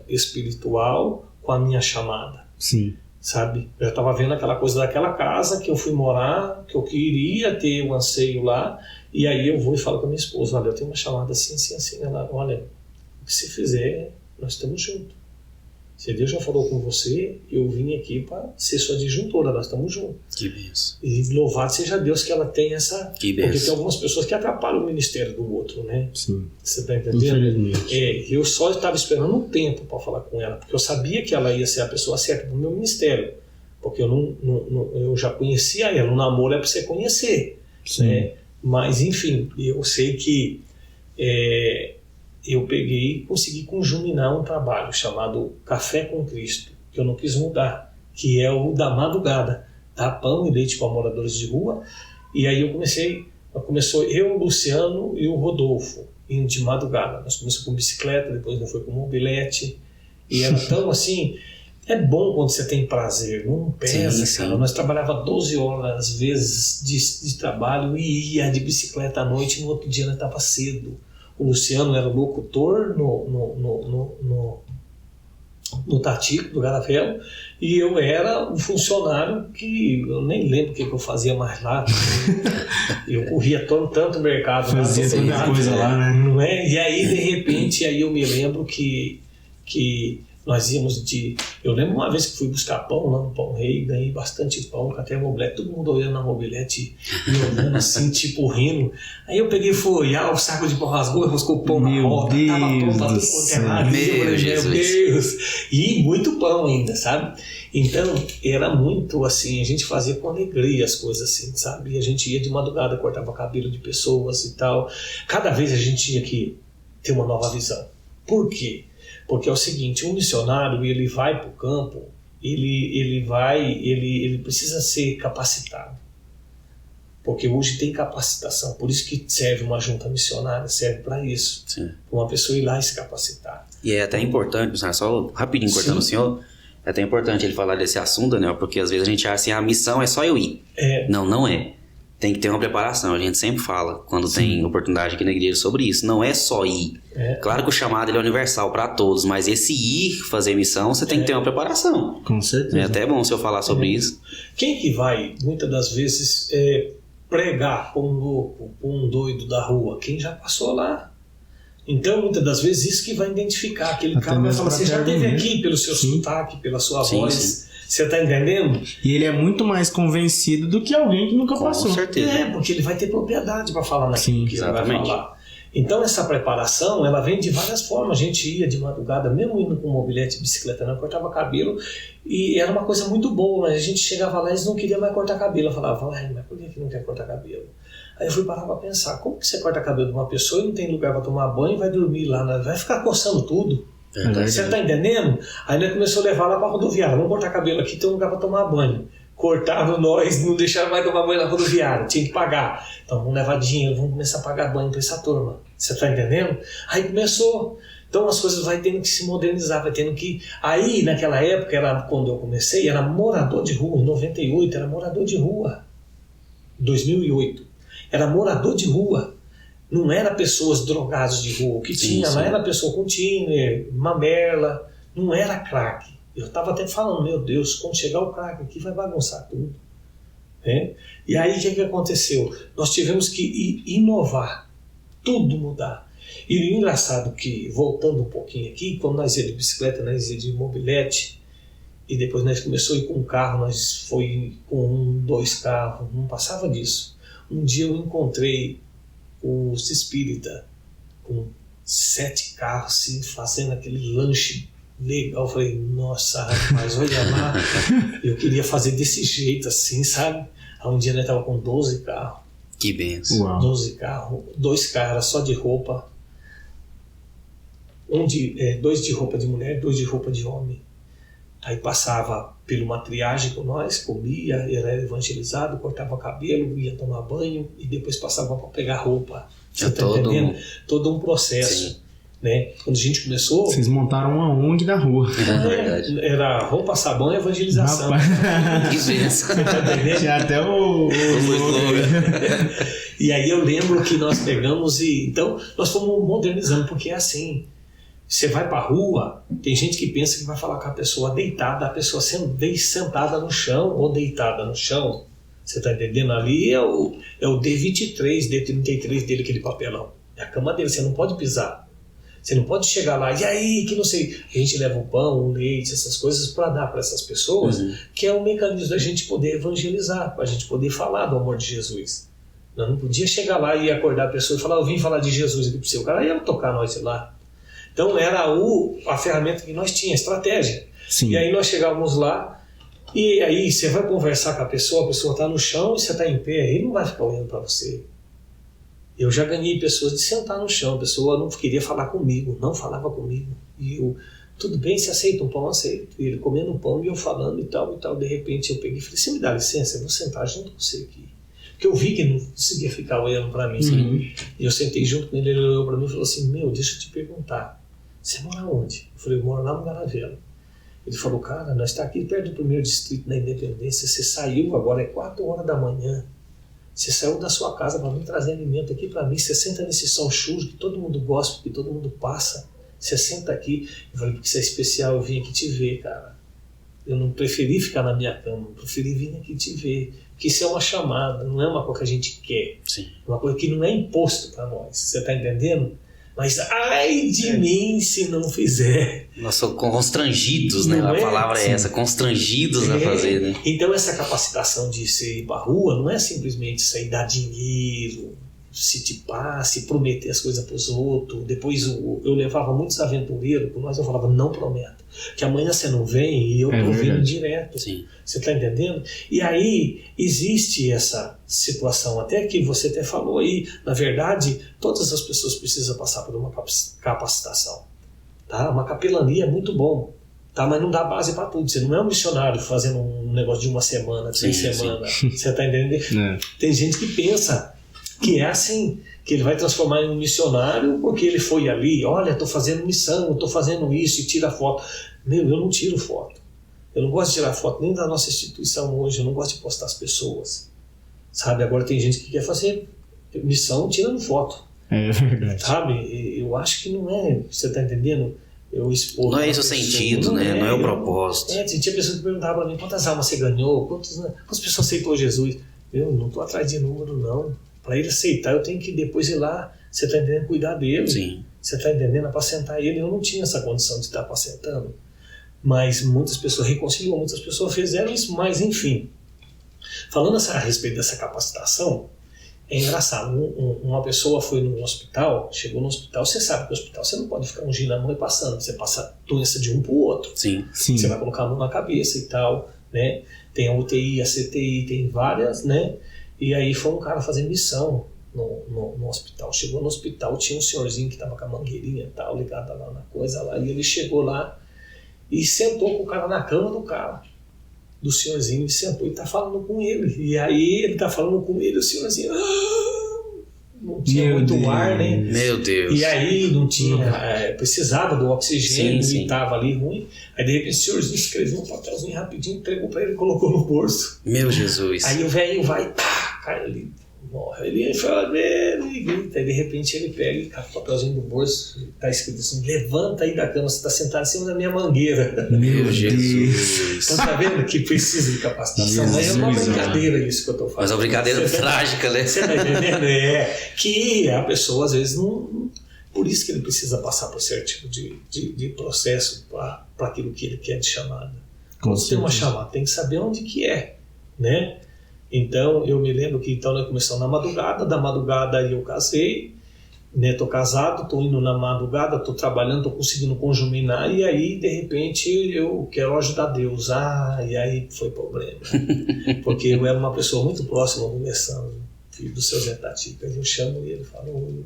Speaker 3: espiritual com a minha chamada.
Speaker 1: Sim.
Speaker 3: Sabe? Eu estava vendo aquela coisa daquela casa que eu fui morar, que eu queria ter um anseio lá, e aí eu vou e falo com a minha esposa, olha, eu tenho uma chamada assim, assim, assim. Ela, olha, o que se fizer, nós estamos juntos. Se Deus já falou com você, eu vim aqui para ser sua disjuntora, nós estamos juntos.
Speaker 2: Que benção.
Speaker 3: E louvado seja Deus que ela tem essa...
Speaker 2: Que benção.
Speaker 3: Porque tem algumas pessoas que atrapalham o ministério do outro, né?
Speaker 1: Sim.
Speaker 3: Você está entendendo? Eu só estava esperando um tempo para falar com ela, porque eu sabia que ela ia ser a pessoa certa para o meu ministério. Porque eu já conhecia ela, o namoro é para você conhecer.
Speaker 1: Sim.
Speaker 3: Né? Mas, enfim, eu sei que... eu peguei e consegui conjuminar um trabalho chamado Café com Cristo, que eu não quis mudar, que é o da madrugada, dar pão e leite para moradores de rua. E aí começou eu, o Luciano e o Rodolfo, indo de madrugada. Nós começamos com bicicleta, depois nós foi com mobilete, e era tão assim... É bom quando você tem prazer, não pesa,
Speaker 2: sim,
Speaker 3: cara.
Speaker 2: sim.
Speaker 3: Nós trabalhava 12 horas, às vezes, de trabalho e ia de bicicleta à noite, e no outro dia nós estava cedo. O Luciano era locutor no Tatico, do Garavelo, e eu era um funcionário que eu nem lembro o que eu fazia mais lá. Eu corria tanto mercado.
Speaker 1: Fazia tanta coisa lá, né?
Speaker 3: Não é? E aí, de repente, aí eu me lembro que nós íamos eu lembro uma vez que fui buscar pão lá no Pão Rei, ganhei bastante pão, até a mobilete, todo mundo olhando na mobilete e olhando assim, tipo rindo. Aí eu peguei e fui olhar, o saco de pão rasgou o pão na roda, tava pronto pra tudo quanto é lado. Meu Deus! E muito pão ainda, sabe? Então, era muito assim, a gente fazia com alegria as coisas assim, sabe? E a gente ia de madrugada, cortava cabelo de pessoas e tal. Cada vez a gente tinha que ter uma nova visão. Por quê? Porque é o seguinte, um missionário, ele vai para o campo, ele precisa ser capacitado. Porque hoje tem capacitação, por isso que serve uma junta missionária, serve para isso. Para uma pessoa ir lá e se capacitar.
Speaker 2: E é até importante, só rapidinho cortando o senhor, É até importante ele falar desse assunto, Daniel, porque às vezes a gente acha assim, a missão é só eu ir. Não, não é. Tem que ter uma preparação. A gente sempre fala, quando tem oportunidade aqui na igreja, sobre isso. Não é só ir. Claro que o chamado ele é universal para todos, mas esse ir fazer missão, você tem que ter uma preparação.
Speaker 1: Com certeza.
Speaker 2: É até bom se eu falar sobre isso.
Speaker 3: Quem que vai, muitas das vezes, pregar para um louco, para um doido da rua? Quem já passou lá. Então, muitas das vezes, isso que vai identificar. Aquele
Speaker 1: Até
Speaker 3: cara vai
Speaker 1: mesmo
Speaker 3: falar, você já
Speaker 1: pra
Speaker 3: esteve
Speaker 1: argumento.
Speaker 3: aqui pelo seu
Speaker 1: Sim.
Speaker 3: sotaque, pela sua
Speaker 2: Sim,
Speaker 3: voz.
Speaker 2: sim.
Speaker 3: Você está entendendo?
Speaker 1: E ele é muito mais convencido do que alguém que nunca
Speaker 2: Com
Speaker 1: passou.
Speaker 2: certeza.
Speaker 3: Porque ele vai ter propriedade para falar naquilo
Speaker 1: Sim,
Speaker 3: que ele vai
Speaker 2: exatamente.
Speaker 3: falar. Então essa preparação, ela vem de várias formas. A gente ia de madrugada, mesmo indo com mobilete, bicicleta, não cortava cabelo, e era uma coisa muito boa, mas a gente chegava lá e eles não queriam mais cortar cabelo. Eu falava, mas por que não quer cortar cabelo? Aí eu fui parar para pensar, como que você corta cabelo de uma pessoa e não tem lugar para tomar banho e vai dormir lá, né? Vai ficar coçando tudo?
Speaker 2: Verdade.
Speaker 3: Você tá entendendo? Aí nós começamos a levar lá pra rodoviária. Vamos cortar cabelo aqui, tem um lugar pra tomar banho. Cortaram nós, não deixaram mais tomar banho na rodoviária, tinha que pagar. Então vamos levar dinheiro, vamos começar a pagar banho pra essa turma. Você tá entendendo? Aí começou. Então as coisas vai tendo que se modernizar, vai tendo que... Aí naquela época, quando eu comecei, era morador de rua. Em 98 era morador de rua. 2008. Era morador de rua. Não era pessoas drogadas de rua. O que tinha lá era pessoa com tiner, mamela. Não era crack. Eu estava até falando, meu Deus, quando chegar o crack aqui vai bagunçar tudo. E aí o que aconteceu? Nós tivemos que inovar. Tudo mudar. E o engraçado que, voltando um pouquinho aqui, quando nós íamos de bicicleta, nós íamos de mobilete, e depois nós começamos a ir com um carro, nós foi com 2 carros, não passava disso. Um dia eu encontrei os espírita com 7 carros assim, fazendo aquele lanche legal. Eu falei, nossa rapaz, olha lá, eu queria fazer desse jeito assim, sabe? Aí um dia nós tava com 12 carros.
Speaker 2: Que benção.
Speaker 3: 12 carros, 2 caras só de roupa, 2 de roupa de mulher, 2 de roupa de homem. Aí passava por uma triagem com nós, comia, era evangelizado, cortava cabelo, ia tomar banho e depois passava para pegar roupa. Você tá entendendo? Todo um processo. Né? Quando a gente começou...
Speaker 1: Vocês montaram uma ONG na rua.
Speaker 3: Era roupa, sabão e evangelização.
Speaker 2: Que benção.
Speaker 1: Tinha até o
Speaker 3: E aí eu lembro que nós pegamos e... Então, nós fomos modernizando, porque é assim... Você vai pra rua, tem gente que pensa que vai falar com a pessoa deitada, a pessoa sentada no chão ou deitada no chão. Você tá entendendo? Ali é o D23, D33 dele, aquele papelão. É a cama dele, você não pode pisar. Você não pode chegar lá, e aí, que não sei. A gente leva o pão, o leite, essas coisas para dar para essas pessoas, que é um mecanismo da gente poder evangelizar, para a gente poder falar do amor de Jesus. Eu não podia chegar lá e acordar a pessoa e falar, eu vim falar de Jesus aqui pro seu. O cara ia tocar nós lá. Então era a ferramenta que nós tínhamos, a estratégia.
Speaker 1: Sim.
Speaker 3: E aí nós chegávamos lá, e aí você vai conversar com a pessoa está no chão e você está em pé, ele não vai ficar olhando para você. Eu já ganhei pessoas de sentar no chão, a pessoa não queria falar comigo, não falava comigo. E eu, tudo bem, você aceita um pão? Aceito. E ele comendo um pão e eu falando e tal. De repente eu peguei e falei, você me dá licença, eu vou sentar junto com você aqui. Porque eu vi que ele não conseguia ficar olhando para mim. E eu sentei junto com ele, ele olhou para mim e falou assim, deixa eu te perguntar. Você mora onde? Eu falei, eu moro lá no Garavela. Ele falou, cara, nós estamos aqui perto do 1º distrito da Independência, você saiu, agora é 4 horas da manhã, você saiu da sua casa para vir trazer alimento aqui para mim, você senta nesse sol chujo que todo mundo gosta, porque todo mundo passa, você senta aqui. Eu falei, porque você é especial, eu vim aqui te ver, cara. Eu não preferi ficar na minha cama, eu preferi vir aqui te ver. Porque isso é uma chamada, não é uma coisa que a gente quer.
Speaker 2: Sim.
Speaker 3: Uma coisa que não é imposto para nós, você está entendendo? Mas ai de mim se não fizer.
Speaker 2: Nós somos constrangidos, né? A palavra é essa, constrangidos a fazer, né?
Speaker 3: Então essa capacitação de você ir para a rua não é simplesmente sair dar dinheiro, se tipar, se prometer as coisas para os outros. Depois eu levava muitos aventureiros, por nós eu falava, não prometa, que amanhã você não vem e eu tô vindo direto.
Speaker 2: Sim.
Speaker 3: Você está entendendo? E aí existe essa situação, até que você até falou aí, na verdade, todas as pessoas precisam passar por uma capacitação. Tá? Uma capelania é muito bom, tá? Mas não dá base para tudo. Você não é um missionário fazendo um negócio de 1 semana, 3 semanas. Você está entendendo? Tem gente que pensa que é assim, que ele vai transformar em um missionário porque ele foi ali, olha, estou fazendo missão, estou fazendo isso, e tira foto. Eu não tiro foto. Eu não gosto de tirar foto nem da nossa instituição hoje, eu não gosto de postar as pessoas. Sabe, agora tem gente que quer fazer missão tirando foto.
Speaker 1: É verdade.
Speaker 3: Sabe, eu acho que não é, você tá entendendo? Eu expor.
Speaker 2: Não é esse o sentido, né? Não é o propósito.
Speaker 3: Tinha pessoas que perguntavam para mim quantas almas você ganhou, quantas pessoas aceitou Jesus. Eu não estou atrás de número, não. Para ele aceitar, eu tenho que depois ir lá, você está entendendo, cuidar dele.
Speaker 2: Sim.
Speaker 3: Você está entendendo, apacentar ele. Eu não tinha essa condição de estar apacentando. Mas muitas pessoas reconciliam, muitas pessoas fizeram isso, mas enfim. Falando a respeito dessa capacitação, é engraçado. Uma pessoa foi no hospital, chegou no hospital, você sabe que no hospital você não pode ficar ungindo a mão e passando, você passa doença de um para o outro.
Speaker 2: Sim.
Speaker 3: Você vai colocar a mão na cabeça e tal, né? Tem a UTI, a CTI, tem várias, né? E aí foi um cara fazer missão no hospital. Chegou no hospital, tinha um senhorzinho que estava com a mangueirinha e tal, ligada lá na coisa lá, e ele chegou lá e sentou com o cara na cama do cara. Do senhorzinho, ele sentou e tá falando com ele. E aí ele tá falando com ele, o senhorzinho não tinha muito ar, né?
Speaker 2: Meu Deus.
Speaker 3: E aí não tinha, precisava do oxigênio,
Speaker 2: Sim.
Speaker 3: e tava ali ruim. Aí de repente o senhorzinho escreveu um papelzinho rapidinho, entregou pra ele e colocou no bolso.
Speaker 2: Meu Jesus.
Speaker 3: Aí o velho vai, cai ali, morre. Ele fala, ele grita. Aí de repente ele pega e cata o papelzinho do bolso, tá escrito assim: levanta aí da cama, você tá sentado em cima da minha mangueira.
Speaker 2: Meu Jesus.
Speaker 3: Então tá vendo que precisa de capacitação? Mas é uma brincadeira isso que eu tô falando.
Speaker 2: Mas é uma brincadeira trágica, né?
Speaker 3: Você tá entendendo? Que a pessoa às vezes não... Por isso que ele precisa passar por certo tipo de processo para aquilo que ele quer de chamada. Quando tem uma chamada, tem que saber onde que é, né? Então, eu me lembro que nós começamos na madrugada, da madrugada eu casei, né? Tô casado, tô indo na madrugada, tô trabalhando, tô conseguindo conjuminar, e aí, de repente, eu quero ajudar Deus. E aí foi problema. Porque eu era uma pessoa muito próxima do Alessandro, filho do seu Zé Tatica, e eu chamo ele e falo: eu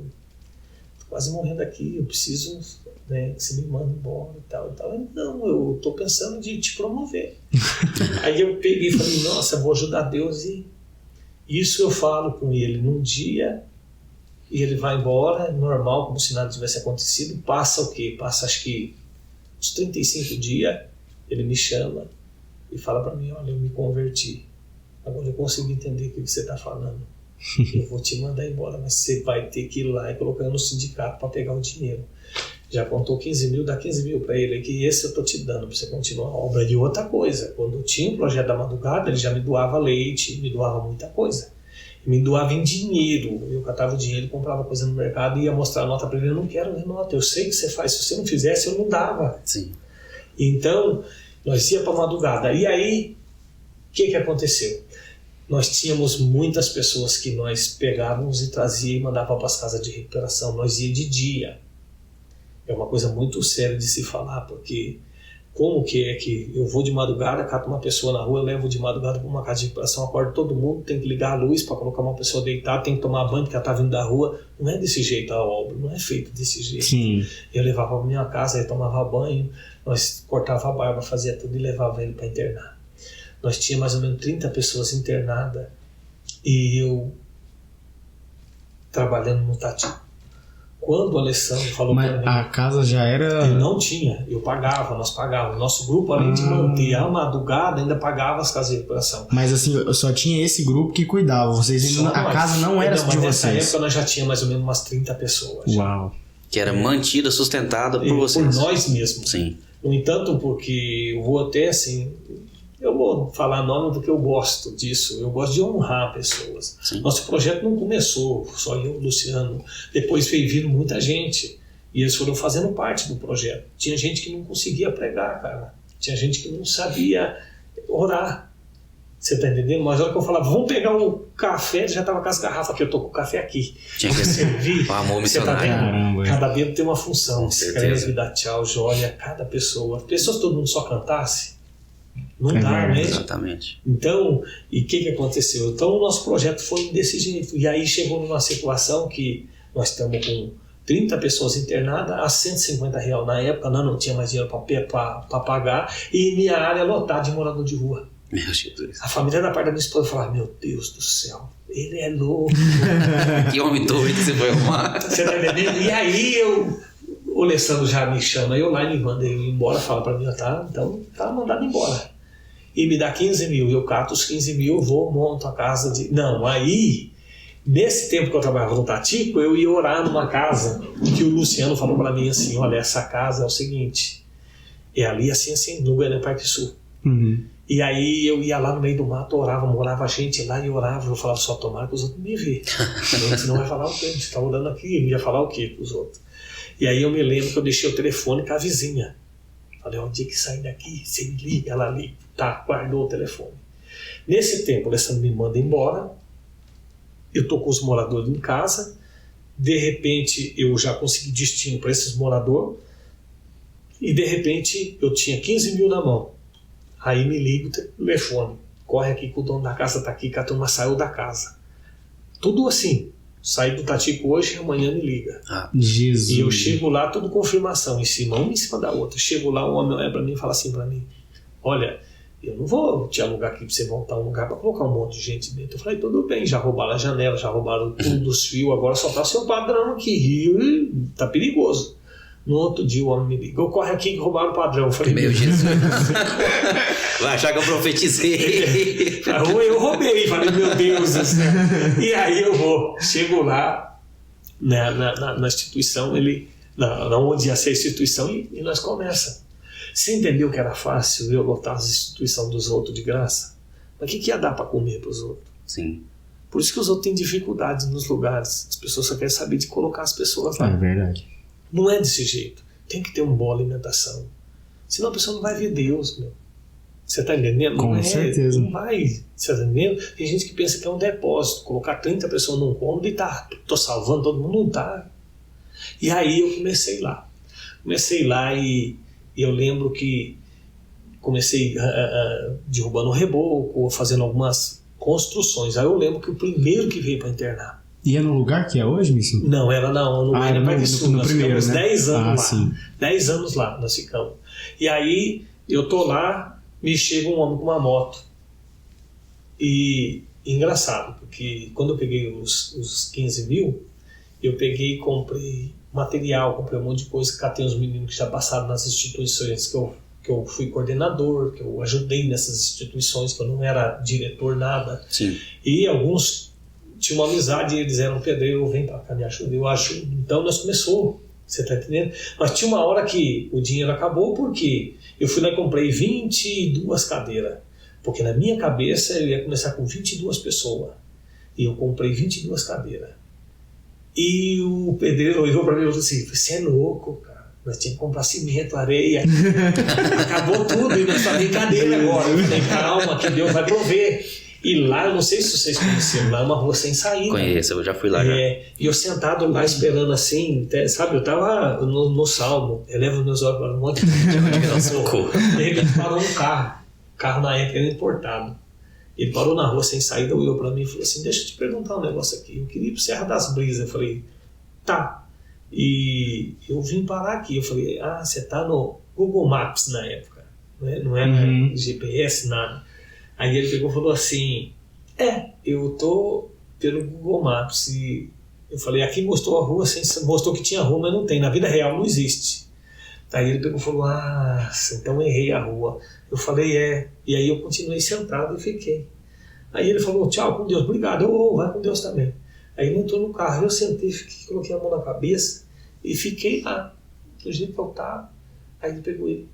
Speaker 3: tô quase morrendo aqui, eu preciso, né, que você me manda embora e tal. Não, eu tô pensando de te promover. Aí eu peguei e falei: nossa, vou ajudar Deus. E isso eu falo com ele num dia, e ele vai embora, normal, como se nada tivesse acontecido. Passa o quê? Passa acho que uns 35 dias, ele me chama e fala para mim: olha, eu me converti, agora eu consigo entender o que você está falando. Eu vou te mandar embora, mas você vai ter que ir lá e colocar no sindicato para pegar o dinheiro. Já contou 15 mil, dá 15 mil para ele, que esse eu tô te dando para você continuar a obra. E outra coisa, quando tinha o projeto da madrugada, ele já me doava leite, me doava muita coisa. Me doava em dinheiro. Eu catava o dinheiro, comprava coisa no mercado e ia mostrar a nota para ele: eu não quero ver nota, eu sei que você faz, se você não fizesse eu não dava.
Speaker 2: Sim.
Speaker 3: Então, nós ia para madrugada. E aí, o que aconteceu? Nós tínhamos muitas pessoas que nós pegávamos e trazia e mandava para as casas de recuperação. Nós ia de dia. É uma coisa muito séria de se falar, porque como que é que eu vou de madrugada, cato uma pessoa na rua, levo de madrugada para uma casa de recuperação, acordo todo mundo, tem que ligar a luz para colocar uma pessoa deitada, tem que tomar banho porque ela está vindo da rua. Não é desse jeito a obra, não é feito desse jeito.
Speaker 1: Sim.
Speaker 3: Eu levava para minha casa, ele tomava banho, nós cortava a barba, fazia tudo e levava ele para internar. Nós tínhamos mais ou menos 30 pessoas internadas e eu trabalhando no Tati. Quando o Alessandro falou para mim...
Speaker 1: A casa já era...
Speaker 3: Ele não tinha, eu pagava, nós pagávamos. Nosso grupo, além de manter a madrugada, ainda pagava as casas de recuperação.
Speaker 1: Mas assim, só tinha esse grupo que cuidava. Vocês ainda, a casa não era de
Speaker 3: nessa
Speaker 1: vocês.
Speaker 3: época nós já tínhamos mais ou menos umas 30 pessoas.
Speaker 1: Uau.
Speaker 2: Que era mantida, sustentada por vocês.
Speaker 3: Por nós mesmos.
Speaker 2: Sim.
Speaker 3: No entanto, porque eu vou até assim... Eu vou falar nome porque eu gosto disso. Eu gosto de honrar pessoas.
Speaker 2: Sim.
Speaker 3: Nosso projeto não começou só eu e o Luciano. Depois veio vindo muita gente. E eles foram fazendo parte do projeto. Tinha gente que não conseguia pregar, cara. Tinha gente que não sabia orar. Você tá entendendo? Mas na hora que eu falava, vamos pegar um café, já tava com as garrafas aqui. Eu tô com o café aqui.
Speaker 2: Tinha que servir. O amor missionário.
Speaker 3: Tá
Speaker 1: Caramba.
Speaker 3: cada bêbado tem uma função.
Speaker 2: Com certeza.
Speaker 3: Escreve, dá tchau, joia. Cada pessoa. Pessoas todo mundo só cantasse. Não dá, né?
Speaker 2: Exatamente.
Speaker 3: Então, e o que aconteceu? Então, o nosso projeto foi desse jeito. E aí chegou numa situação que nós estamos com 30 pessoas internadas a R$150 na época. Nós não tinha mais dinheiro para pagar. E minha área lotada de morador de rua.
Speaker 2: Meu Jesus.
Speaker 3: A família da parte da minha esposa falava: meu Deus do céu, ele é louco.
Speaker 2: Que homem doido que você foi arrumar.
Speaker 3: Você tá entendendo? E aí o Alessandro já me chama, eu lá e me manda ele embora, fala para mim: tá, então tá mandado embora. e me dá 15 mil. Eu cato os 15 mil, vou, monto a casa de... Não, aí, nesse tempo que eu trabalhava no Tatico, eu ia orar numa casa que o Luciano falou para mim assim, olha, essa casa é o seguinte, é ali assim, no Goiânia Parque Sul.
Speaker 1: Uhum.
Speaker 3: E aí eu ia lá no meio do mato, orava, morava gente lá e orava, eu falava só, tomara que os outros me vejam. A gente não vai falar o quê? A gente está orando aqui, ele ia falar o quê com os outros? E aí eu me lembro que eu deixei o telefone com a vizinha. Falei, o dia que sair daqui, você me liga, ela liga. Tá, guardou o telefone. Nesse tempo, o Alessandro me manda embora, eu tô com os moradores em casa, de repente eu já consegui destino para esses moradores, e de repente eu tinha 15 mil na mão. Aí me liga o telefone, corre aqui que o dono da casa tá aqui, que a turma saiu da casa. Tudo assim, saí do Tatico hoje, amanhã me liga.
Speaker 1: Jesus.
Speaker 3: E eu chego lá, tudo confirmação, em cima, uma em cima da outra. Chego lá, o homem olha pra mim e fala assim pra mim, olha, eu não vou te alugar aqui pra você montar um lugar pra colocar um monte de gente dentro. Eu falei, tudo bem, já roubaram a janela, já roubaram tudo dos fios, agora só tá o seu padrão aqui, e tá perigoso. No outro dia o homem me liga, eu corre aqui que roubaram o padrão. Eu falei,
Speaker 2: meu Jesus. Vai achar que eu profetizei.
Speaker 3: Eu roubei, falei, meu Deus do céu. E aí eu vou, chego lá, né, na instituição, onde ia ser a instituição, e nós começamos. Você entendeu que era fácil eu lotar as instituições dos outros de graça? Mas o que ia dar para comer para os outros?
Speaker 2: Sim.
Speaker 3: Por isso que os outros têm dificuldades nos lugares. As pessoas só querem saber de colocar as pessoas lá.
Speaker 1: É verdade.
Speaker 3: Não é desse jeito. Tem que ter uma boa alimentação. Senão a pessoa não vai ver Deus, meu. Você está entendendo?
Speaker 1: Com certeza.
Speaker 3: Não vai. Você está entendendo? Tem gente que pensa que é um depósito. Colocar 30 pessoas num cômodo e tô salvando todo mundo. Não tá. E aí eu comecei lá. E eu lembro que comecei derrubando um reboco, fazendo algumas construções. Aí eu lembro que o primeiro que veio para internar.
Speaker 1: E é no lugar que é hoje, Misson?
Speaker 3: Não, era no Goiânia Parque Sul.
Speaker 1: No
Speaker 3: Nós
Speaker 1: primeiro,
Speaker 3: ficamos
Speaker 1: né?
Speaker 3: 10 anos lá.
Speaker 1: Sim.
Speaker 3: 10 anos lá nós ficamos. E aí eu tô lá, me chega um homem com uma moto. E engraçado, porque quando eu peguei os 15 mil, eu peguei e comprei material, comprei um monte de coisa, catei uns meninos que já passaram nas instituições que eu fui coordenador, que eu ajudei nessas instituições, que eu não era diretor, nada.
Speaker 2: Sim.
Speaker 3: E alguns tinham uma amizade, e eles eram pedreiros, vem pra cá, me ajuda, eu ajudo. Então nós começou, você tá entendendo? Mas tinha uma hora que o dinheiro acabou, porque eu fui lá e comprei 22 cadeiras. Porque na minha cabeça eu ia começar com 22 pessoas. E eu comprei 22 cadeiras. E o pedreiro olhou para mim e falou assim, você é louco, cara. Nós tínhamos que comprar cimento, areia. Acabou tudo e nós só tem cadeira agora. Eu falei, calma, que Deus vai prover. E lá, eu não sei se vocês conheceram, lá é uma rua sem saída.
Speaker 2: Conheço, eu já fui lá. Já.
Speaker 3: E eu sentado lá esperando assim, sabe, eu tava no salmo, eleva meus olhos para um monte de gente. De repente parou um carro. O carro na época era importado. Ele parou na rua sem saída, olhou para mim e falou assim, deixa eu te perguntar um negócio aqui. Eu queria ir pro Serra das Brisas. Eu falei, tá. E eu vim parar aqui. Eu falei, você tá no Google Maps na época. Né? Não era GPS, nada. Aí ele pegou e falou assim, eu tô pelo Google Maps. E eu falei, aqui mostrou a rua, mostrou que tinha rua, mas não tem. Na vida real não existe. Aí ele pegou e falou, então errei a rua. Eu falei, E aí eu continuei sentado e fiquei. Aí ele falou, tchau, com Deus, obrigado. Vai com Deus também. Aí ele entrou no carro, eu sentei, coloquei a mão na cabeça e fiquei lá, do jeito que eu estava. Aí ele pegou e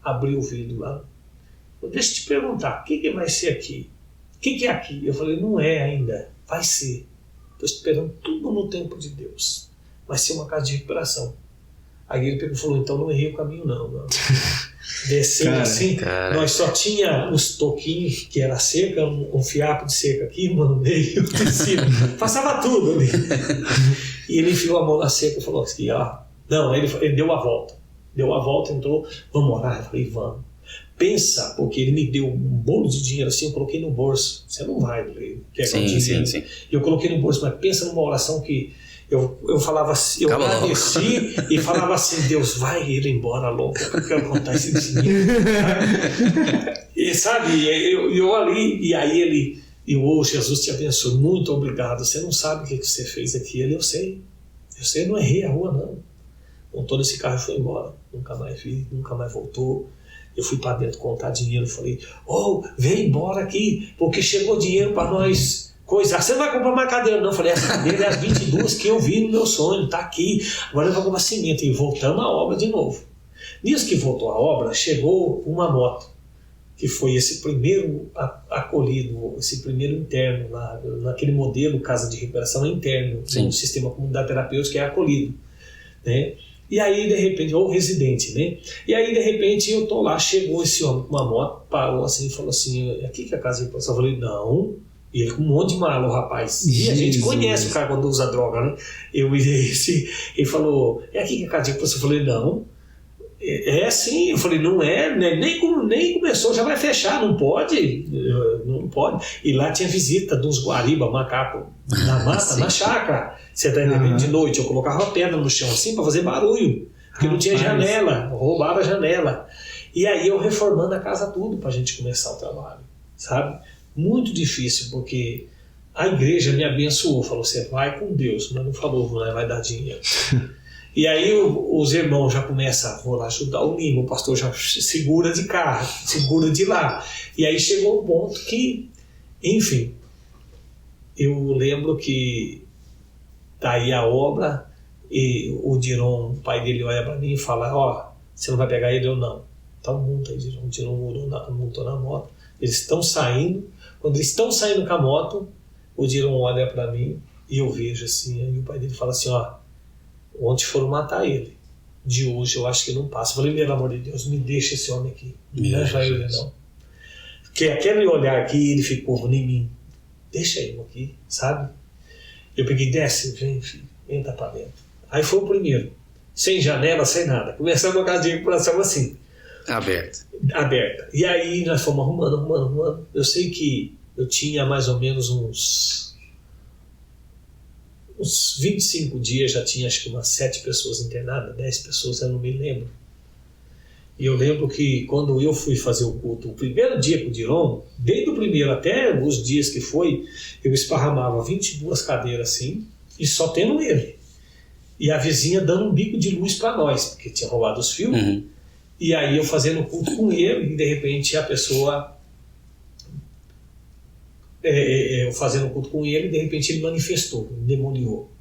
Speaker 3: abriu o vidro lá. Deixa eu te perguntar, o que vai ser aqui? O que é aqui? Eu falei, não é ainda, vai ser. Estou esperando tudo no tempo de Deus. Vai ser uma casa de recuperação. Aí ele pegou e falou, então não errei o caminho não. Desceu assim, nós só tinha os toquinhos, que era cerca, um fiapo de cerca aqui, uma no meio, passava tudo ali. E ele enfiou a mão na cerca e falou assim, não, ele deu a volta, entrou, vamos orar? Eu falei, vamos. Pensa, porque ele me deu um bolo de dinheiro assim, eu coloquei no bolso. Você não vai pegar o dinheiro. Sim. Eu coloquei no bolso, mas pensa numa oração que eu falava assim, eu agradeci e falava assim, Deus, vai ir embora louco, eu quero contar esse dinheiro. E sabe, eu ali, e aí ele, Jesus te abençoe, muito obrigado, você não sabe o que você fez aqui. Eu sei, não errei a rua não. Montou nesse carro e foi embora, nunca mais vi, nunca mais voltou. Eu fui para dentro contar dinheiro, falei, vem embora aqui, porque chegou dinheiro para nós coisar. Você não vai comprar mais cadeira não? Eu falei, essa cadeira é as 22 que eu vi no meu sonho, tá aqui. Agora eu vou comprar cimento. E voltamos à obra de novo. Nisso que voltou a obra, chegou uma moto, que foi esse primeiro acolhido, esse primeiro interno, naquele modelo casa de recuperação interno, no sistema comunidade terapêutica, que é acolhido, né? E aí, de repente, ou residente, né? E aí, de repente, eu tô lá, chegou esse homem com uma moto, parou assim e falou assim, aqui que é a casa de recuperação? Eu falei, não. E ele com um monte de mala, o rapaz. E a gente conhece o cara quando usa droga, né? Ele falou, é aqui que é a casa de recuperação? Eu falei, não. É sim, eu falei, não é, né? nem começou, já vai fechar, não pode. E lá tinha visita dos guariba, macaco, na mata, na chácara. Você tá entendendo? De noite eu colocava pedra no chão assim para fazer barulho, porque não tinha janela, roubaram a janela. E aí eu reformando a casa tudo pra gente começar o trabalho, sabe? Muito difícil, porque a igreja me abençoou, falou, você vai com Deus, mas não falou, vai dar dinheiro. E aí os irmãos já começam, vou lá ajudar o Lima, o pastor já segura de cá, segura de lá. E aí chegou um ponto que, enfim, eu lembro que tá aí a obra e o Diron, o pai dele, olha para mim e fala, você não vai pegar ele ou não? Então monta aí, Diron. O Diron montou na moto. Eles estão saindo, quando eles estão saindo com a moto, o Diron olha para mim e eu vejo assim, aí o pai dele fala assim, ontem foram matar ele. De hoje eu acho que não passa. Eu falei, pelo amor de Deus, me deixa esse homem aqui. Não vai ele não. Porque aquele olhar que ele ficou em mim, deixa ele aqui, sabe? Eu peguei, desce, vem, filho, entra pra dentro. Aí foi o primeiro. Sem janela, sem nada. Começamos a casa de recuperação assim. Aberta. E aí nós fomos arrumando. Eu sei que eu tinha mais ou menos uns 25 dias, já tinha acho que umas 7 pessoas internadas, 10 pessoas, eu não me lembro. E eu lembro que quando eu fui fazer o culto, o primeiro dia com o Diron, desde o primeiro até os dias que foi, eu esparramava 22 cadeiras assim, e só tendo ele. E a vizinha dando um bico de luz para nós, porque tinha roubado os fios. E aí eu fazendo o culto com ele, e de repente a pessoa... eu fazendo o culto com ele, e de repente ele manifestou, demoniou.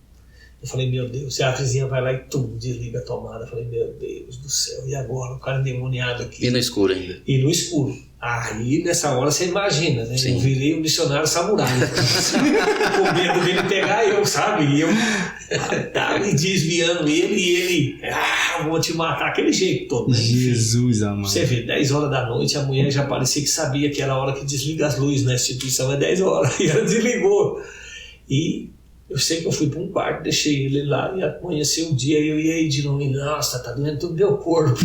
Speaker 3: Eu falei, meu Deus, e a vizinha vai lá e desliga a tomada. Eu falei, meu Deus do céu, e agora? O cara endemoniado aqui.
Speaker 2: E no escuro ainda.
Speaker 3: E no escuro. Aí nessa hora você imagina, né? Sim. Eu virei um missionário samurai. Com medo dele pegar eu, sabe? E eu tava desviando ele, e ele, vou te matar, aquele jeito todo, né?
Speaker 1: Jesus amado.
Speaker 3: Você vê, 10 horas da noite, a mulher já parecia que sabia que era a hora que desliga as luzes na instituição, é 10 horas, e ela desligou. E eu sei que eu fui para um quarto, deixei ele lá, e amanheceu o dia, e eu ia aí de novo, nossa, tá doendo todo o meu corpo.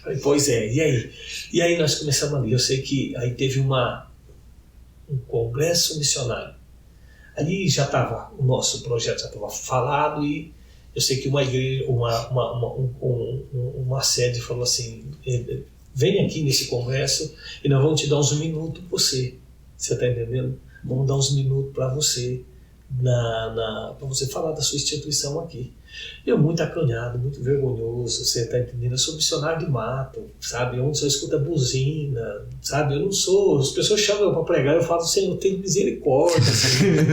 Speaker 3: Falei, pois é, e aí? E aí nós começamos ali, eu sei que aí teve um congresso missionário. Ali já estava, o nosso projeto já estava falado, e eu sei que uma igreja, uma sede falou assim, vem aqui nesse congresso e nós vamos te dar uns minutos para você está entendendo? Vamos dar uns minutos para você, para você falar da sua instituição aqui. Eu muito acanhado, muito vergonhoso, você está entendendo? Eu sou missionário de mato, sabe? Onde só escuta buzina, sabe? Eu não sou, as pessoas chamam eu para pregar, eu falo, Senhor, tem misericórdia, Senhor.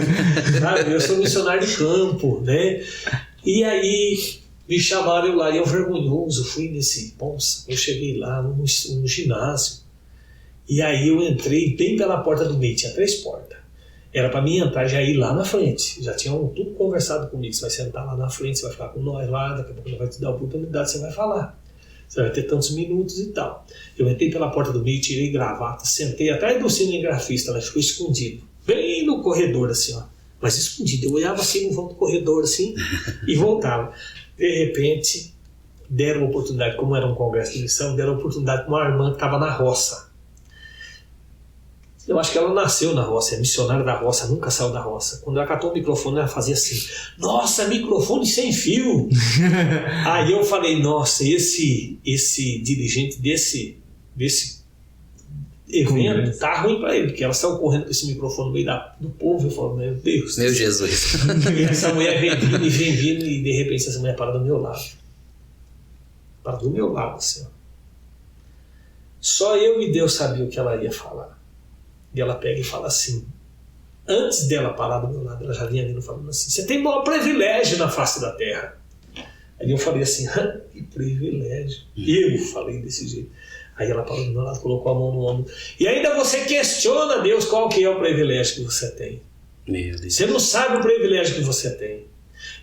Speaker 3: Sabe? Eu sou missionário de campo, né? E aí me chamaram eu lá, e eu vergonhoso, fui eu cheguei lá no ginásio, e aí eu entrei bem pela porta do meio, tinha 3 portas. Era para mim entrar já ir lá na frente. Já tinham tudo conversado comigo. Você vai sentar lá na frente, você vai ficar com nós lá, daqui a pouco ele vai te dar a oportunidade, você vai falar. Você vai ter tantos minutos e tal. Eu entrei pela porta do meio, tirei gravata, sentei atrás do cinegrafista, ela ficou escondido. Bem no corredor, assim, ó. Mas escondido. Eu olhava assim no vão do corredor, assim, e voltava. De repente, deram uma oportunidade, como era um congresso de missão, deram uma oportunidade para uma irmã que estava na roça. Eu acho que ela nasceu na roça, é missionária da roça, nunca saiu da roça. Quando ela catou o microfone, ela fazia assim, nossa, microfone sem fio. Aí eu falei, nossa, esse dirigente desse evento tá ruim para ele, porque ela saiu correndo com esse microfone no meio do povo. Eu falo, meu Deus.
Speaker 2: Meu Jesus.
Speaker 3: E essa mulher vem vindo, e de repente essa mulher para do meu lado. Para do meu lado, assim, ó. Só eu e Deus sabia o que ela ia falar. E ela pega e fala assim, antes dela parar do meu lado, ela já vinha vindo falando assim, você tem maior privilégio na face da terra. Aí eu falei assim, que privilégio. Eu falei desse jeito. Aí ela parou do meu lado, colocou a mão no ombro. E ainda você questiona Deus qual que é o privilégio que você tem.
Speaker 2: Meu Deus.
Speaker 3: Você não sabe o privilégio que você tem.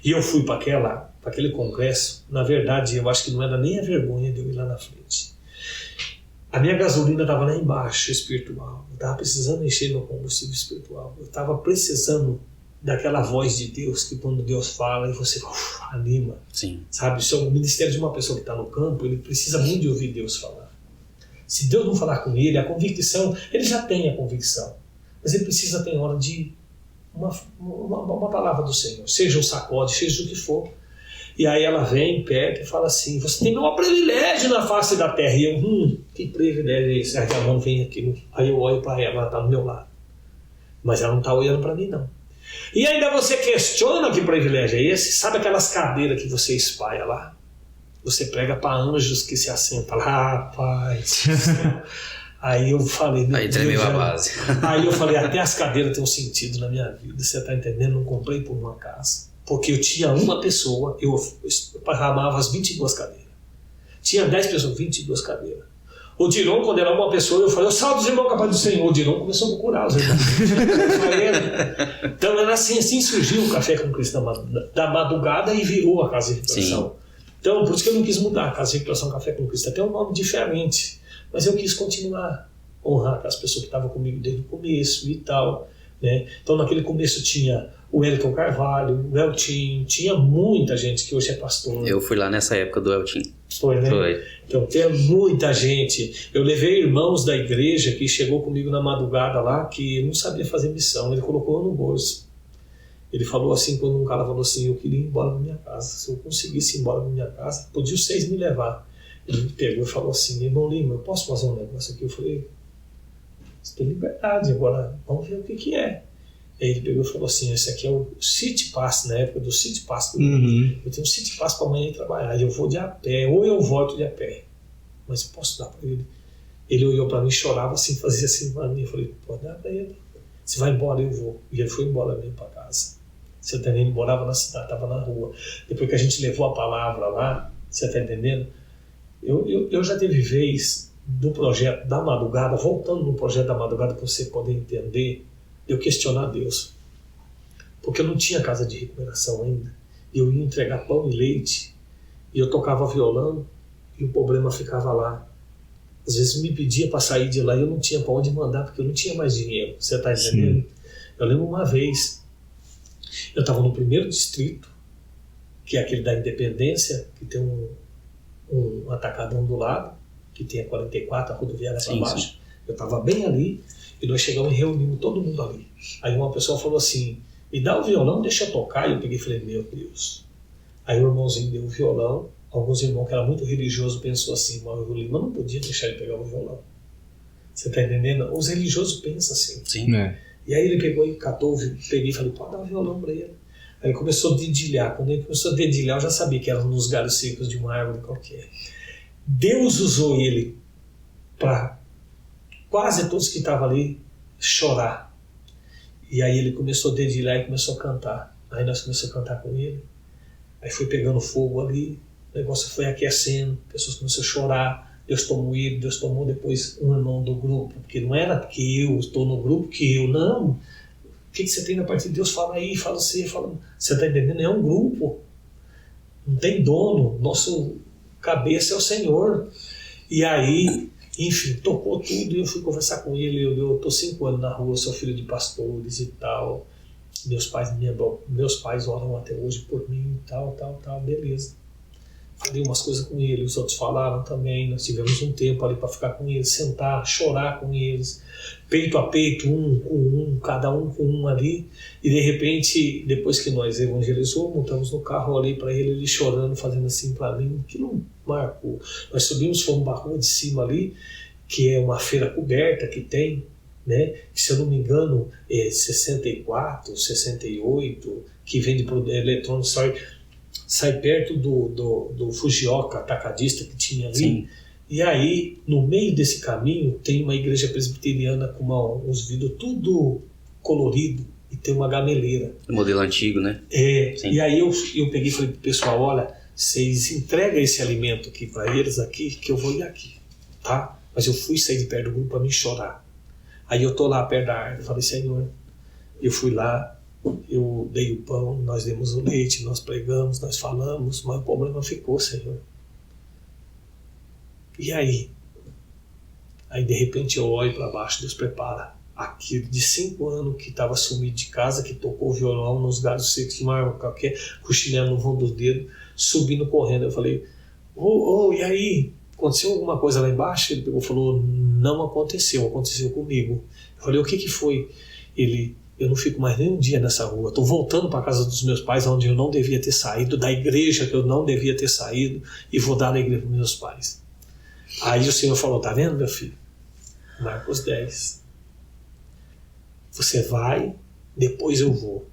Speaker 3: E eu fui para aquele congresso, na verdade eu acho que não era nem a vergonha de eu ir lá na frente. A minha gasolina estava lá embaixo, espiritual. Eu estava precisando encher meu combustível espiritual. Eu estava precisando daquela voz de Deus, que quando Deus fala, e você anima.
Speaker 2: Sim.
Speaker 3: Sabe, o ministério de uma pessoa que está no campo, ele precisa muito de ouvir Deus falar. Se Deus não falar com ele, a convicção, ele já tem a convicção. Mas ele precisa ter hora de uma palavra do Senhor. Seja um sacode, seja o que for. E aí ela vem perto e fala assim, você tem um privilégio na face da terra. E eu, que privilégio é esse? Aí a mão vem aqui, aí eu olho para ela está do meu lado. Mas ela não está olhando para mim, não. E ainda você questiona que privilégio é esse? Sabe aquelas cadeiras que você espalha lá? Você prega para anjos que se assentam lá, rapaz. Aí eu falei...
Speaker 2: Aí tremeu a base.
Speaker 3: Aí eu falei, até as cadeiras têm um sentido na minha vida, você está entendendo? Não comprei por uma casa. Porque eu tinha uma pessoa, eu parramava as 22 cadeiras. Tinha 10 pessoas, 22 cadeiras. O Diron, quando era uma pessoa, eu falei, eu salve os irmãos capazes do Senhor. O Diron começou a procurar os irmãos. Então era assim surgiu o Café com Cristo da madrugada e virou a Casa de Recuperação. Sim. Então, por isso que eu não quis mudar a Casa de Recuperação Café com Cristo. Até um nome diferente. Mas eu quis continuar a honrar as pessoas que estavam comigo desde o começo e tal. Né? Então, naquele começo tinha o Elton Carvalho, o Eltim, tinha muita gente que hoje é pastor.
Speaker 2: Eu fui lá nessa época do Eltim.
Speaker 3: Foi, né?
Speaker 2: Foi.
Speaker 3: Então, tem muita gente. Eu levei irmãos da igreja que chegou comigo na madrugada lá, que não sabia fazer missão. Ele colocou no bolso. Ele falou assim, quando um cara falou assim, eu queria ir embora da minha casa. Se eu conseguisse ir embora da minha casa, podia os 6 me levar. Ele pegou e falou assim, irmão Lima, eu posso fazer um negócio aqui? Eu falei, você tem liberdade, agora vamos ver o que é. Aí ele pegou e falou assim, esse aqui é o City Pass, na época do City Pass. Eu tenho um City Pass para amanhã ir trabalhar, e eu vou de a pé, ou eu volto de a pé. Mas eu posso dar para ele. Ele olhou para mim, chorava assim, fazia assim para mim. Eu falei, pode dar para ele. Se vai embora, eu vou. E ele foi embora mesmo para casa. Você tá entendendo? Ele morava na cidade, estava na rua. Depois que a gente levou a palavra lá, você está entendendo? Eu já teve vez do projeto da madrugada, voltando no projeto da madrugada para você poder entender, eu questionar Deus. Porque eu não tinha casa de recuperação ainda. Eu ia entregar pão e leite, e eu tocava violão, e o problema ficava lá. Às vezes me pedia para sair de lá e eu não tinha para onde mandar, porque eu não tinha mais dinheiro. Você está entendendo? Sim. Eu lembro uma vez, eu estava no 1º distrito, que é aquele da Independência, que tem um atacadão do lado, que tem a 44, a rodoviária para baixo. Sim. Eu estava bem ali, e nós chegamos e reunimos todo mundo ali. Aí uma pessoa falou assim, me dá o violão, deixa eu tocar. E eu peguei e falei, meu Deus. Aí o irmãozinho deu o violão. Alguns irmãos que eram muito religiosos pensou assim, mas o Lima não podia deixar ele pegar o violão. Você está entendendo? Os religiosos pensam assim.
Speaker 2: Sim.
Speaker 3: É. E aí ele pegou e catou, peguei e falei, pode dar o violão para ele. Aí ele começou a dedilhar. Quando ele começou a dedilhar, eu já sabia que era nos galhos secos de uma árvore qualquer. Deus usou ele para quase todos que estavam ali chorar. E aí ele começou a dedilhar e começou a cantar. Aí nós começamos a cantar com ele. Aí foi pegando fogo ali. O negócio foi aquecendo, pessoas começaram a chorar, Deus tomou ele, Deus tomou depois um irmão do grupo, porque não era que eu estou no grupo, que eu, não. O que você tem na parte de Deus? Fala aí, fala você, fala. Você está entendendo? É um grupo, não tem dono, nosso cabeça é o Senhor. E aí, enfim, tocou tudo e eu fui conversar com ele. Eu estou 5 anos na rua, sou filho de pastores e tal. Meus pais oram até hoje por mim e tal, beleza. Falei umas coisas com ele, os outros falaram também. Nós tivemos um tempo ali para ficar com eles, sentar, chorar com eles, peito a peito, um com um, cada um com um ali. E de repente, depois que nós evangelizamos, montamos no carro ali para ele chorando, fazendo assim para mim, que não marcou. Nós subimos, fomos para a rua de cima ali, que é uma feira coberta que tem, né? Que, se eu não me engano, é 64, 68, que vende para o eletrônico, sai perto do Fujioka atacadista que tinha ali. Sim. E aí, no meio desse caminho, tem uma igreja presbiteriana com uns vidros tudo colorido e tem uma gameleira.
Speaker 2: Modelo antigo, né?
Speaker 3: Sim. E aí eu peguei e falei pro pessoal, olha, vocês entregam esse alimento aqui para eles aqui, que eu vou ir aqui, tá? Mas eu fui sair de perto do grupo para me chorar. Aí eu tô lá perto da árvore, falei, Senhor, eu fui lá, eu dei o pão, nós demos o leite, nós pregamos, nós falamos, mas o problema ficou, Senhor. E aí? Aí de repente eu olho para baixo, Deus prepara. Aquele de 5 anos que estava sumido de casa, que tocou violão nos galhos secos de uma qualquer, com o chinelo no vão dos dedos, subindo correndo. Eu falei, e aí? Aconteceu alguma coisa lá embaixo? Ele pegou e falou, não aconteceu, aconteceu comigo. Eu falei, o que foi? Ele, eu não fico mais nem um dia nessa rua, estou voltando para a casa dos meus pais, onde eu não devia ter saído, da igreja que eu não devia ter saído, e vou dar na igreja dos meus pais. Aí o Senhor falou, tá vendo, meu filho? Marcos 10. Você vai, depois eu vou.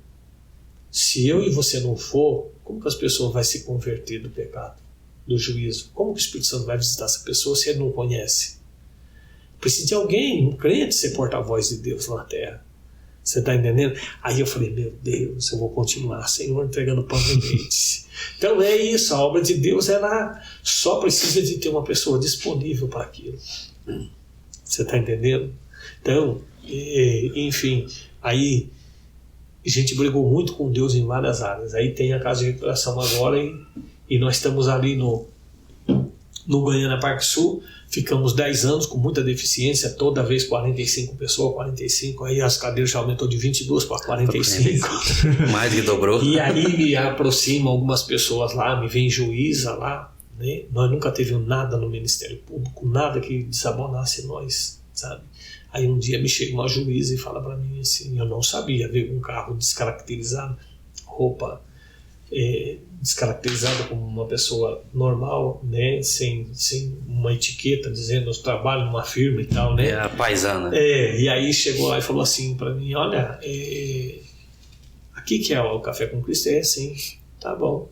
Speaker 3: Se eu e você não for, como que as pessoas vão se converter do pecado, do juízo? Como que o Espírito Santo vai visitar essa pessoa se ele não conhece? Precisa de alguém, um crente, ser porta-voz de Deus na terra. Você está entendendo? Aí eu falei, meu Deus, eu vou continuar, Senhor, entregando pão e leite. Então é isso, a obra de Deus, ela só precisa de ter uma pessoa disponível para aquilo. Você está entendendo? Então, enfim, aí a gente brigou muito com Deus em várias áreas. Aí tem a casa de recuperação agora e nós estamos ali no Goiânia Parque Sul. Ficamos 10 anos com muita deficiência, toda vez 45 pessoas, 45, aí as cadeiras já aumentou de 22 para 45.
Speaker 2: Mais que dobrou.
Speaker 3: E aí me aproximam algumas pessoas lá, me vem juíza lá, né? Nós nunca tivemos nada no Ministério Público, nada que desabonasse nós, sabe? Aí um dia me chega uma juíza e fala para mim assim, eu não sabia, veio um carro descaracterizado, roupa descaracterizada como uma pessoa normal, né, sem uma etiqueta dizendo eu trabalho numa firma e tal, né?
Speaker 2: A paisana.
Speaker 3: E aí chegou lá e falou assim para mim, olha, aqui que é o Café com Cristo? Sim, tá bom.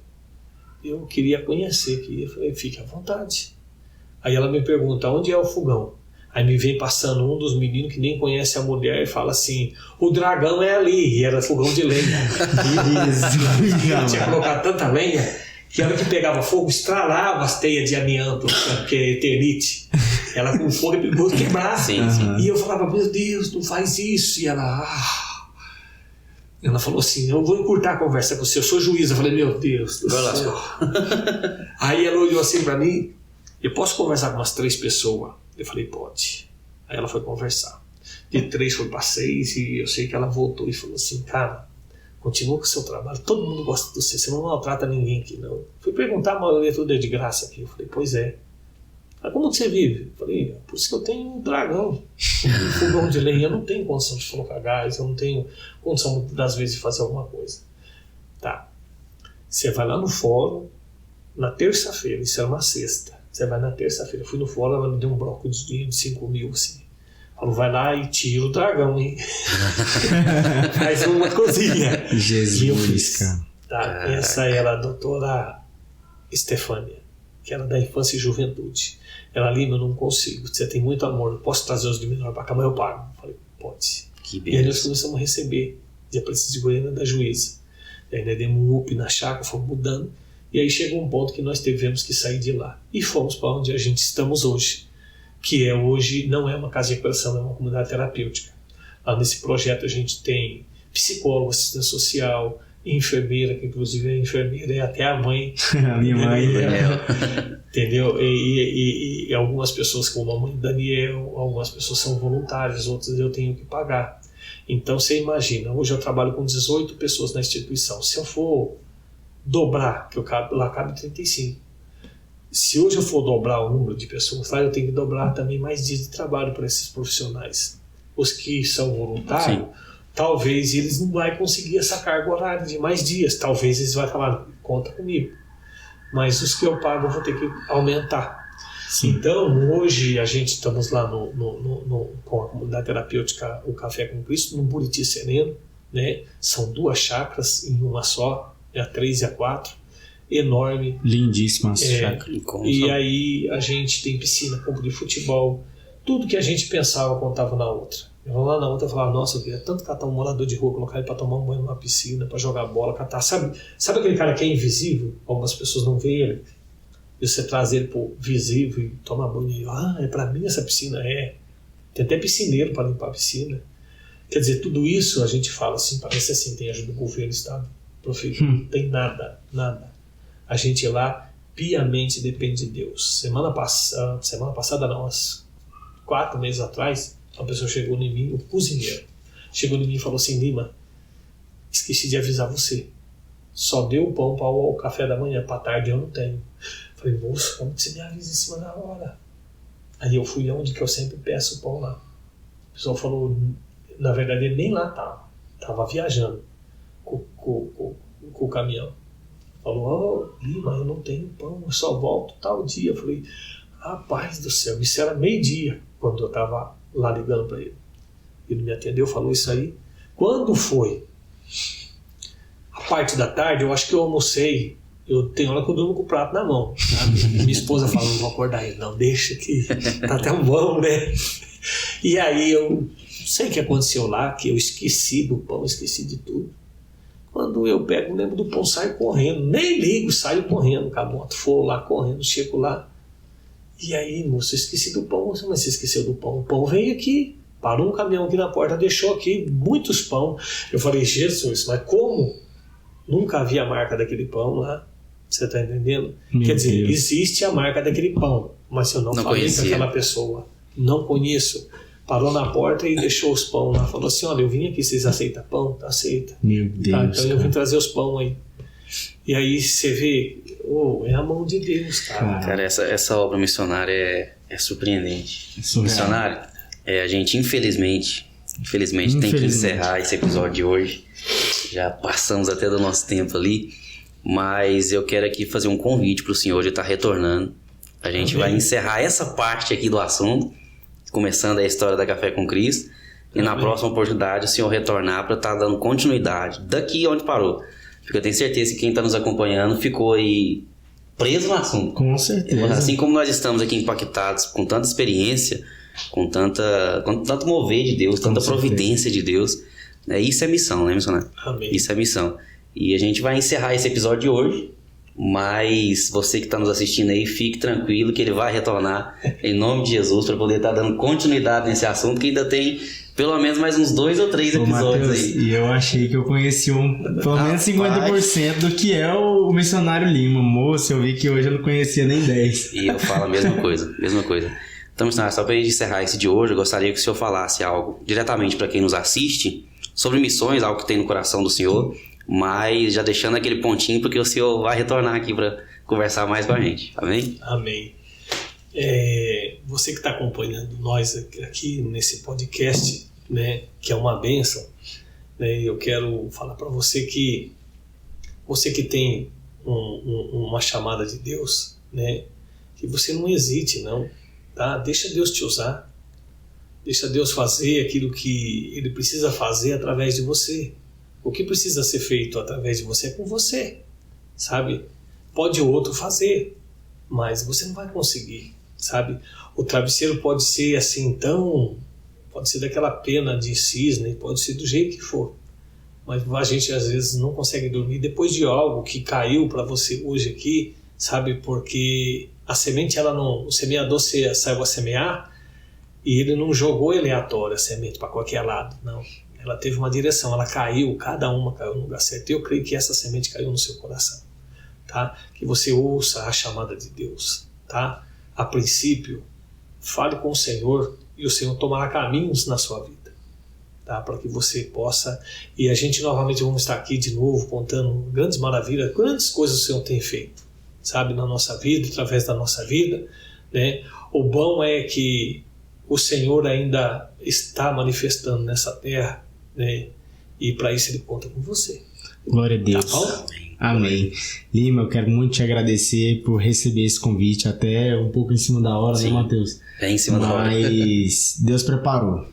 Speaker 3: Eu queria conhecer aqui. Eu falei, fique à vontade. Aí ela me pergunta, onde é o fogão? Aí me vem passando um dos meninos que nem conhece a mulher e fala assim, o dragão é ali, e era fogão de lenha. Eu tinha colocado tanta lenha que a hora que pegava fogo, estralava as teias de amianto, que é eternite. Ela com fogo é perigoso quebrar.
Speaker 2: Sim.
Speaker 3: E eu falava, meu Deus, não faz isso. E ela falou assim, eu vou encurtar a conversa com você, eu sou juíza. Eu falei, meu Deus do céu. Aí ela olhou assim pra mim, eu posso conversar com umas 3 pessoas? Eu falei, pode. Aí ela foi conversar. De 3 foi para 6 e eu sei que ela voltou e falou assim, cara, continua com o seu trabalho, todo mundo gosta de você não maltrata ninguém aqui não. Fui perguntar, a maioria tudo é de graça aqui. Eu falei, pois é. Mas como você vive? Eu falei, por isso que eu tenho um dragão, um fogão de lenha, eu não tenho condição de colocar gás, eu não tenho condição das vezes de fazer alguma coisa. Tá. Você vai lá no fórum, na terça-feira, isso era uma sexta. Você vai na terça-feira. Eu fui no fórum, ela me deu um bloco de dinheiro de 5 mil, assim. Falou, vai lá e tira o dragão, hein? Faz uma cozinha.
Speaker 1: Jesus,
Speaker 3: e eu fiz.
Speaker 1: cara.
Speaker 3: Tá? Essa era a doutora Estefânia, que era da infância e juventude. Ela, Lima, eu não consigo. Você tem muito amor, eu posso trazer os de menor para cá, mas eu pago. Eu falei, pode.
Speaker 2: Que
Speaker 3: e aí nós começamos a receber de Aparecida de Goiânia da juíza. E aí nós demos um up na chácara, fomos mudando. E aí chegou um ponto que nós tivemos que sair de lá. E fomos para onde a gente estamos hoje. Que hoje não é uma casa de recuperação, é uma comunidade terapêutica. Lá nesse projeto a gente tem psicólogo, assistente social, enfermeira, que inclusive a enfermeira é até a mãe.
Speaker 1: A minha mãe.
Speaker 3: Entendeu? E algumas pessoas, como a mãe do Daniel, algumas pessoas são voluntárias, outras eu tenho que pagar. Então você imagina, hoje eu trabalho com 18 pessoas na instituição. Se eu for dobrar, que lá cabe 35. Se hoje eu for dobrar o número de pessoas lá, eu tenho que dobrar também mais dias de trabalho para esses profissionais. Os que são voluntários, sim, talvez eles não vão conseguir essa carga horária de mais dias. Talvez eles vão falar, conta comigo. Mas os que eu pago eu vou ter que aumentar. Sim. Então, hoje a gente estamos lá com a comunidade terapêutica, o Café com Cristo, no Buriti Sereno, né? São 2 chácaras em uma só, a 3 e a 4. enorme.
Speaker 1: Lindíssima chácara.
Speaker 3: E aí a gente tem piscina, campo de futebol, tudo que a gente pensava quando estava na outra. Eu vou lá na outra e falava, nossa, eu queria tanto catar um morador de rua, colocar ele para tomar um banho numa piscina, para jogar bola, catar. Sabe aquele cara que é invisível? Algumas pessoas não veem ele. E você traz ele pro visível e toma banho. E, é para mim essa piscina? Tem até piscineiro para limpar a piscina. Quer dizer, tudo isso a gente fala assim, parece assim, tem ajuda do governo, Estado, prefeito, não tem nada. A gente lá piamente depende de Deus. Semana passada não, uns 4 meses atrás, uma pessoa chegou em mim, um cozinheiro, chegou em mim e falou assim, Lima, esqueci de avisar você, só deu o pão para o café da manhã, para tarde eu não tenho. Falei, moço, como que você me avisa em cima da hora? Aí eu fui onde que eu sempre peço o pão lá. O pessoal falou, na verdade ele nem lá estava viajando com o caminhão. Falou, Lima, eu não tenho pão, eu só volto tal dia. Eu falei, rapaz do céu, isso era meio-dia, quando eu estava lá ligando para ele. Ele me atendeu, falou isso aí. Quando foi? A parte da tarde, eu acho que eu almocei. Eu tenho hora que eu durmo com o prato na mão, sabe? Minha esposa falou, não vou acordar ele. Não, deixa que tá tão bom, né? E aí eu não sei o que aconteceu lá, que eu esqueci do pão, esqueci de tudo. Quando eu pego, lembro do pão, saio correndo. Nem ligo, saio correndo com a moto. For lá correndo, chego lá. E aí, moço, eu esqueci do pão. Mas você esqueceu do pão? O pão veio aqui, parou um caminhão aqui na porta, deixou aqui muitos pão. Eu falei, Jesus, mas como? Nunca vi a marca daquele pão lá. Você está entendendo? Quer dizer, existe a marca daquele pão, mas eu não falei com aquela pessoa. Não conheço. Parou na porta e deixou os pão lá. Falou assim, olha, eu vim aqui, vocês aceitam pão? Tá, aceita.
Speaker 1: Meu Deus,
Speaker 3: então eu vim trazer os pão aí. E aí você vê, é a mão de Deus, cara.
Speaker 2: Cara, essa obra missionária é surpreendente. Missionário, a gente infelizmente tem que encerrar esse episódio de hoje. Já passamos até do nosso tempo ali. Mas eu quero aqui fazer um convite para o senhor de estar retornando. A gente vai encerrar essa parte aqui do assunto, começando a história da Café com Cristo. E na próxima oportunidade o senhor retornar para estar dando continuidade daqui onde parou. Porque eu tenho certeza que quem está nos acompanhando ficou aí preso no assunto.
Speaker 1: Com certeza.
Speaker 2: Assim como nós estamos aqui impactados com tanta experiência, com tanto mover de Deus, tanta providência de Deus. Isso é missão, né, missionário?
Speaker 3: Amém.
Speaker 2: Isso é missão. E a gente vai encerrar esse episódio de hoje, mas você que está nos assistindo aí, fique tranquilo que ele vai retornar em nome de Jesus para poder estar dando continuidade nesse assunto, que ainda tem pelo menos mais uns 2 ou 3 episódios. Mateus, aí.
Speaker 1: E eu achei que eu conheci pelo menos 50% do que é o missionário Lima. Moço, eu vi que hoje eu não conhecia nem 10.
Speaker 2: E eu falo a mesma coisa. Então, missionário, só para a gente encerrar esse de hoje, eu gostaria que o senhor falasse algo diretamente para quem nos assiste sobre missões, algo que tem no coração do senhor, mas já deixando aquele pontinho porque o senhor vai retornar aqui para conversar mais com a gente. Amém?
Speaker 3: Amém. Você que está acompanhando nós aqui nesse podcast, né, que é uma bênção, né, eu quero falar para você que tem uma chamada de Deus, né, que você não hesite, não, tá? Deixa Deus te usar, deixa Deus fazer aquilo que Ele precisa fazer através de você. O que precisa ser feito através de você é com você, sabe? Pode o outro fazer, mas você não vai conseguir, sabe? O travesseiro pode ser assim pode ser daquela pena de cisne, pode ser do jeito que for, mas a gente às vezes não consegue dormir depois de algo que caiu para você hoje aqui, sabe? Porque a semente, o semeador saiu a semear e ele não jogou aleatório a semente para qualquer lado, não. Ela teve uma direção, ela caiu, cada uma caiu no lugar certo. Eu creio que essa semente caiu no seu coração, tá? Que você ouça a chamada de Deus, tá? A princípio, fale com o Senhor e o Senhor tomará caminhos na sua vida, tá? Para que você possa, e a gente novamente vamos estar aqui de novo contando grandes maravilhas, grandes coisas que o Senhor tem feito, sabe? Na nossa vida, através da nossa vida, né? O bom é que o Senhor ainda está manifestando nessa terra, né? E para isso Ele conta com você.
Speaker 1: Glória a Deus.
Speaker 3: Tá bom?
Speaker 1: Amém. Lima, eu quero muito te agradecer por receber esse convite, até um pouco em cima da hora,
Speaker 2: sim,
Speaker 1: né, Mateus?
Speaker 2: É em cima da hora.
Speaker 1: Mas Deus preparou.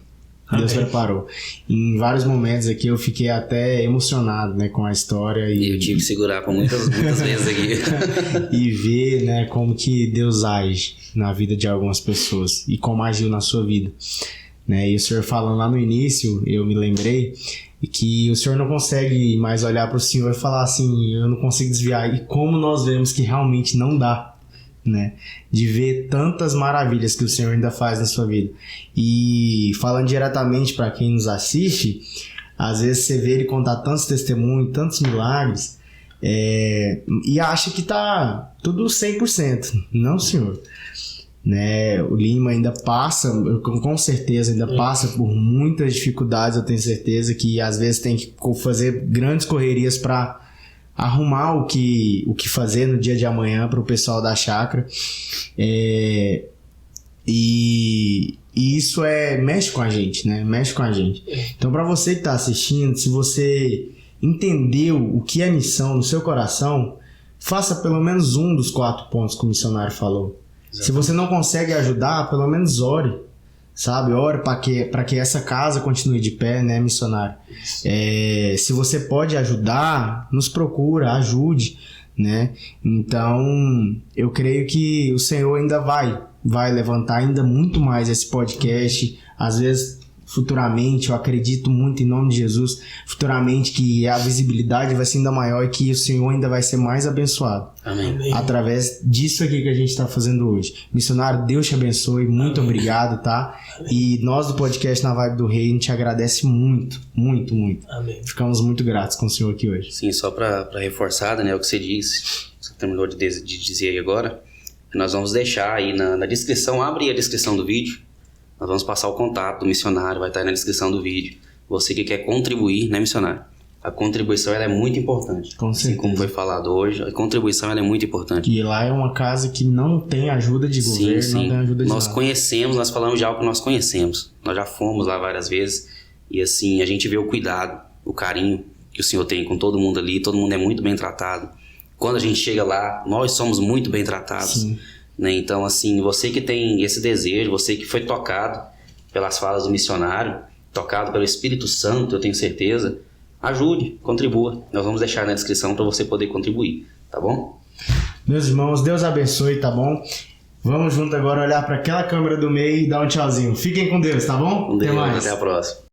Speaker 1: Deus
Speaker 3: Amém.
Speaker 1: preparou. Em vários momentos aqui eu fiquei até emocionado, né, com a história
Speaker 2: E eu tive que segurar por muitas vezes aqui.
Speaker 1: e ver, né, como que Deus age na vida de algumas pessoas e como agiu na sua vida, né? E o senhor falando lá no início, eu me lembrei que o senhor não consegue mais olhar para o senhor e falar assim, eu não consigo desviar, e como nós vemos que realmente não dá, né, de ver tantas maravilhas que o Senhor ainda faz na sua vida. E falando diretamente para quem nos assiste, às vezes você vê ele contar tantos testemunhos, tantos milagres, e acha que tá tudo 100%. Não, Senhor. Né, o Lima ainda passa, com certeza ainda passa por muitas dificuldades. Eu tenho certeza que às vezes tem que fazer grandes correrias para arrumar o que fazer no dia de amanhã para o pessoal da chácara, e isso mexe com a gente, né? Mexe com a gente. Então, para você que está assistindo, se você entendeu o que é missão no seu coração, faça pelo menos um dos 4 pontos que o missionário falou. Exatamente. Se você não consegue ajudar, pelo menos ore. Sabe, ore para que essa casa continue de pé, né, missionário? Se você pode ajudar, nos procura, ajude, né? Então, eu creio que o Senhor ainda vai levantar ainda muito mais esse podcast. Às vezes, futuramente, eu acredito muito em nome de Jesus, futuramente que a visibilidade vai ser ainda maior e que o Senhor ainda vai ser mais abençoado.
Speaker 2: Amém.
Speaker 1: Através disso aqui que a gente está fazendo hoje. Missionário, Deus te abençoe, muito obrigado, tá? E nós do podcast Na Vibe do Reino te agradece muito, muito, muito.
Speaker 3: Amém.
Speaker 1: Ficamos muito gratos com o Senhor aqui hoje.
Speaker 2: Sim, só para reforçar, né, o que você disse, você terminou de dizer aí agora, nós vamos deixar aí na descrição, abre a descrição do vídeo, nós vamos passar o contato do missionário, vai estar aí na descrição do vídeo. Você que quer contribuir, né, missionário? A contribuição ela é muito importante.
Speaker 1: Com certeza.
Speaker 2: Assim como foi falado hoje, a contribuição ela é muito importante.
Speaker 1: E lá é uma casa que não tem ajuda de governo,
Speaker 2: sim.
Speaker 1: não tem ajuda de
Speaker 2: nós
Speaker 1: nada.
Speaker 2: conhecemos, nós falamos de algo que nós conhecemos. Nós já fomos lá várias vezes e assim, a gente vê o cuidado, o carinho que o Senhor tem com todo mundo ali, todo mundo é muito bem tratado. Quando a gente chega lá, nós somos muito bem tratados.
Speaker 1: Sim.
Speaker 2: Né? Então, assim, você que tem esse desejo, você que foi tocado pelas falas do missionário, tocado pelo Espírito Santo, eu tenho certeza, ajude, contribua. Nós vamos deixar na descrição para você poder contribuir, tá bom?
Speaker 1: Meus irmãos, Deus abençoe, tá bom? Vamos junto agora olhar para aquela câmera do meio e dar um tchauzinho. Fiquem com Deus, tá bom?
Speaker 2: Com Deus,
Speaker 1: Até mais.
Speaker 2: até a próxima.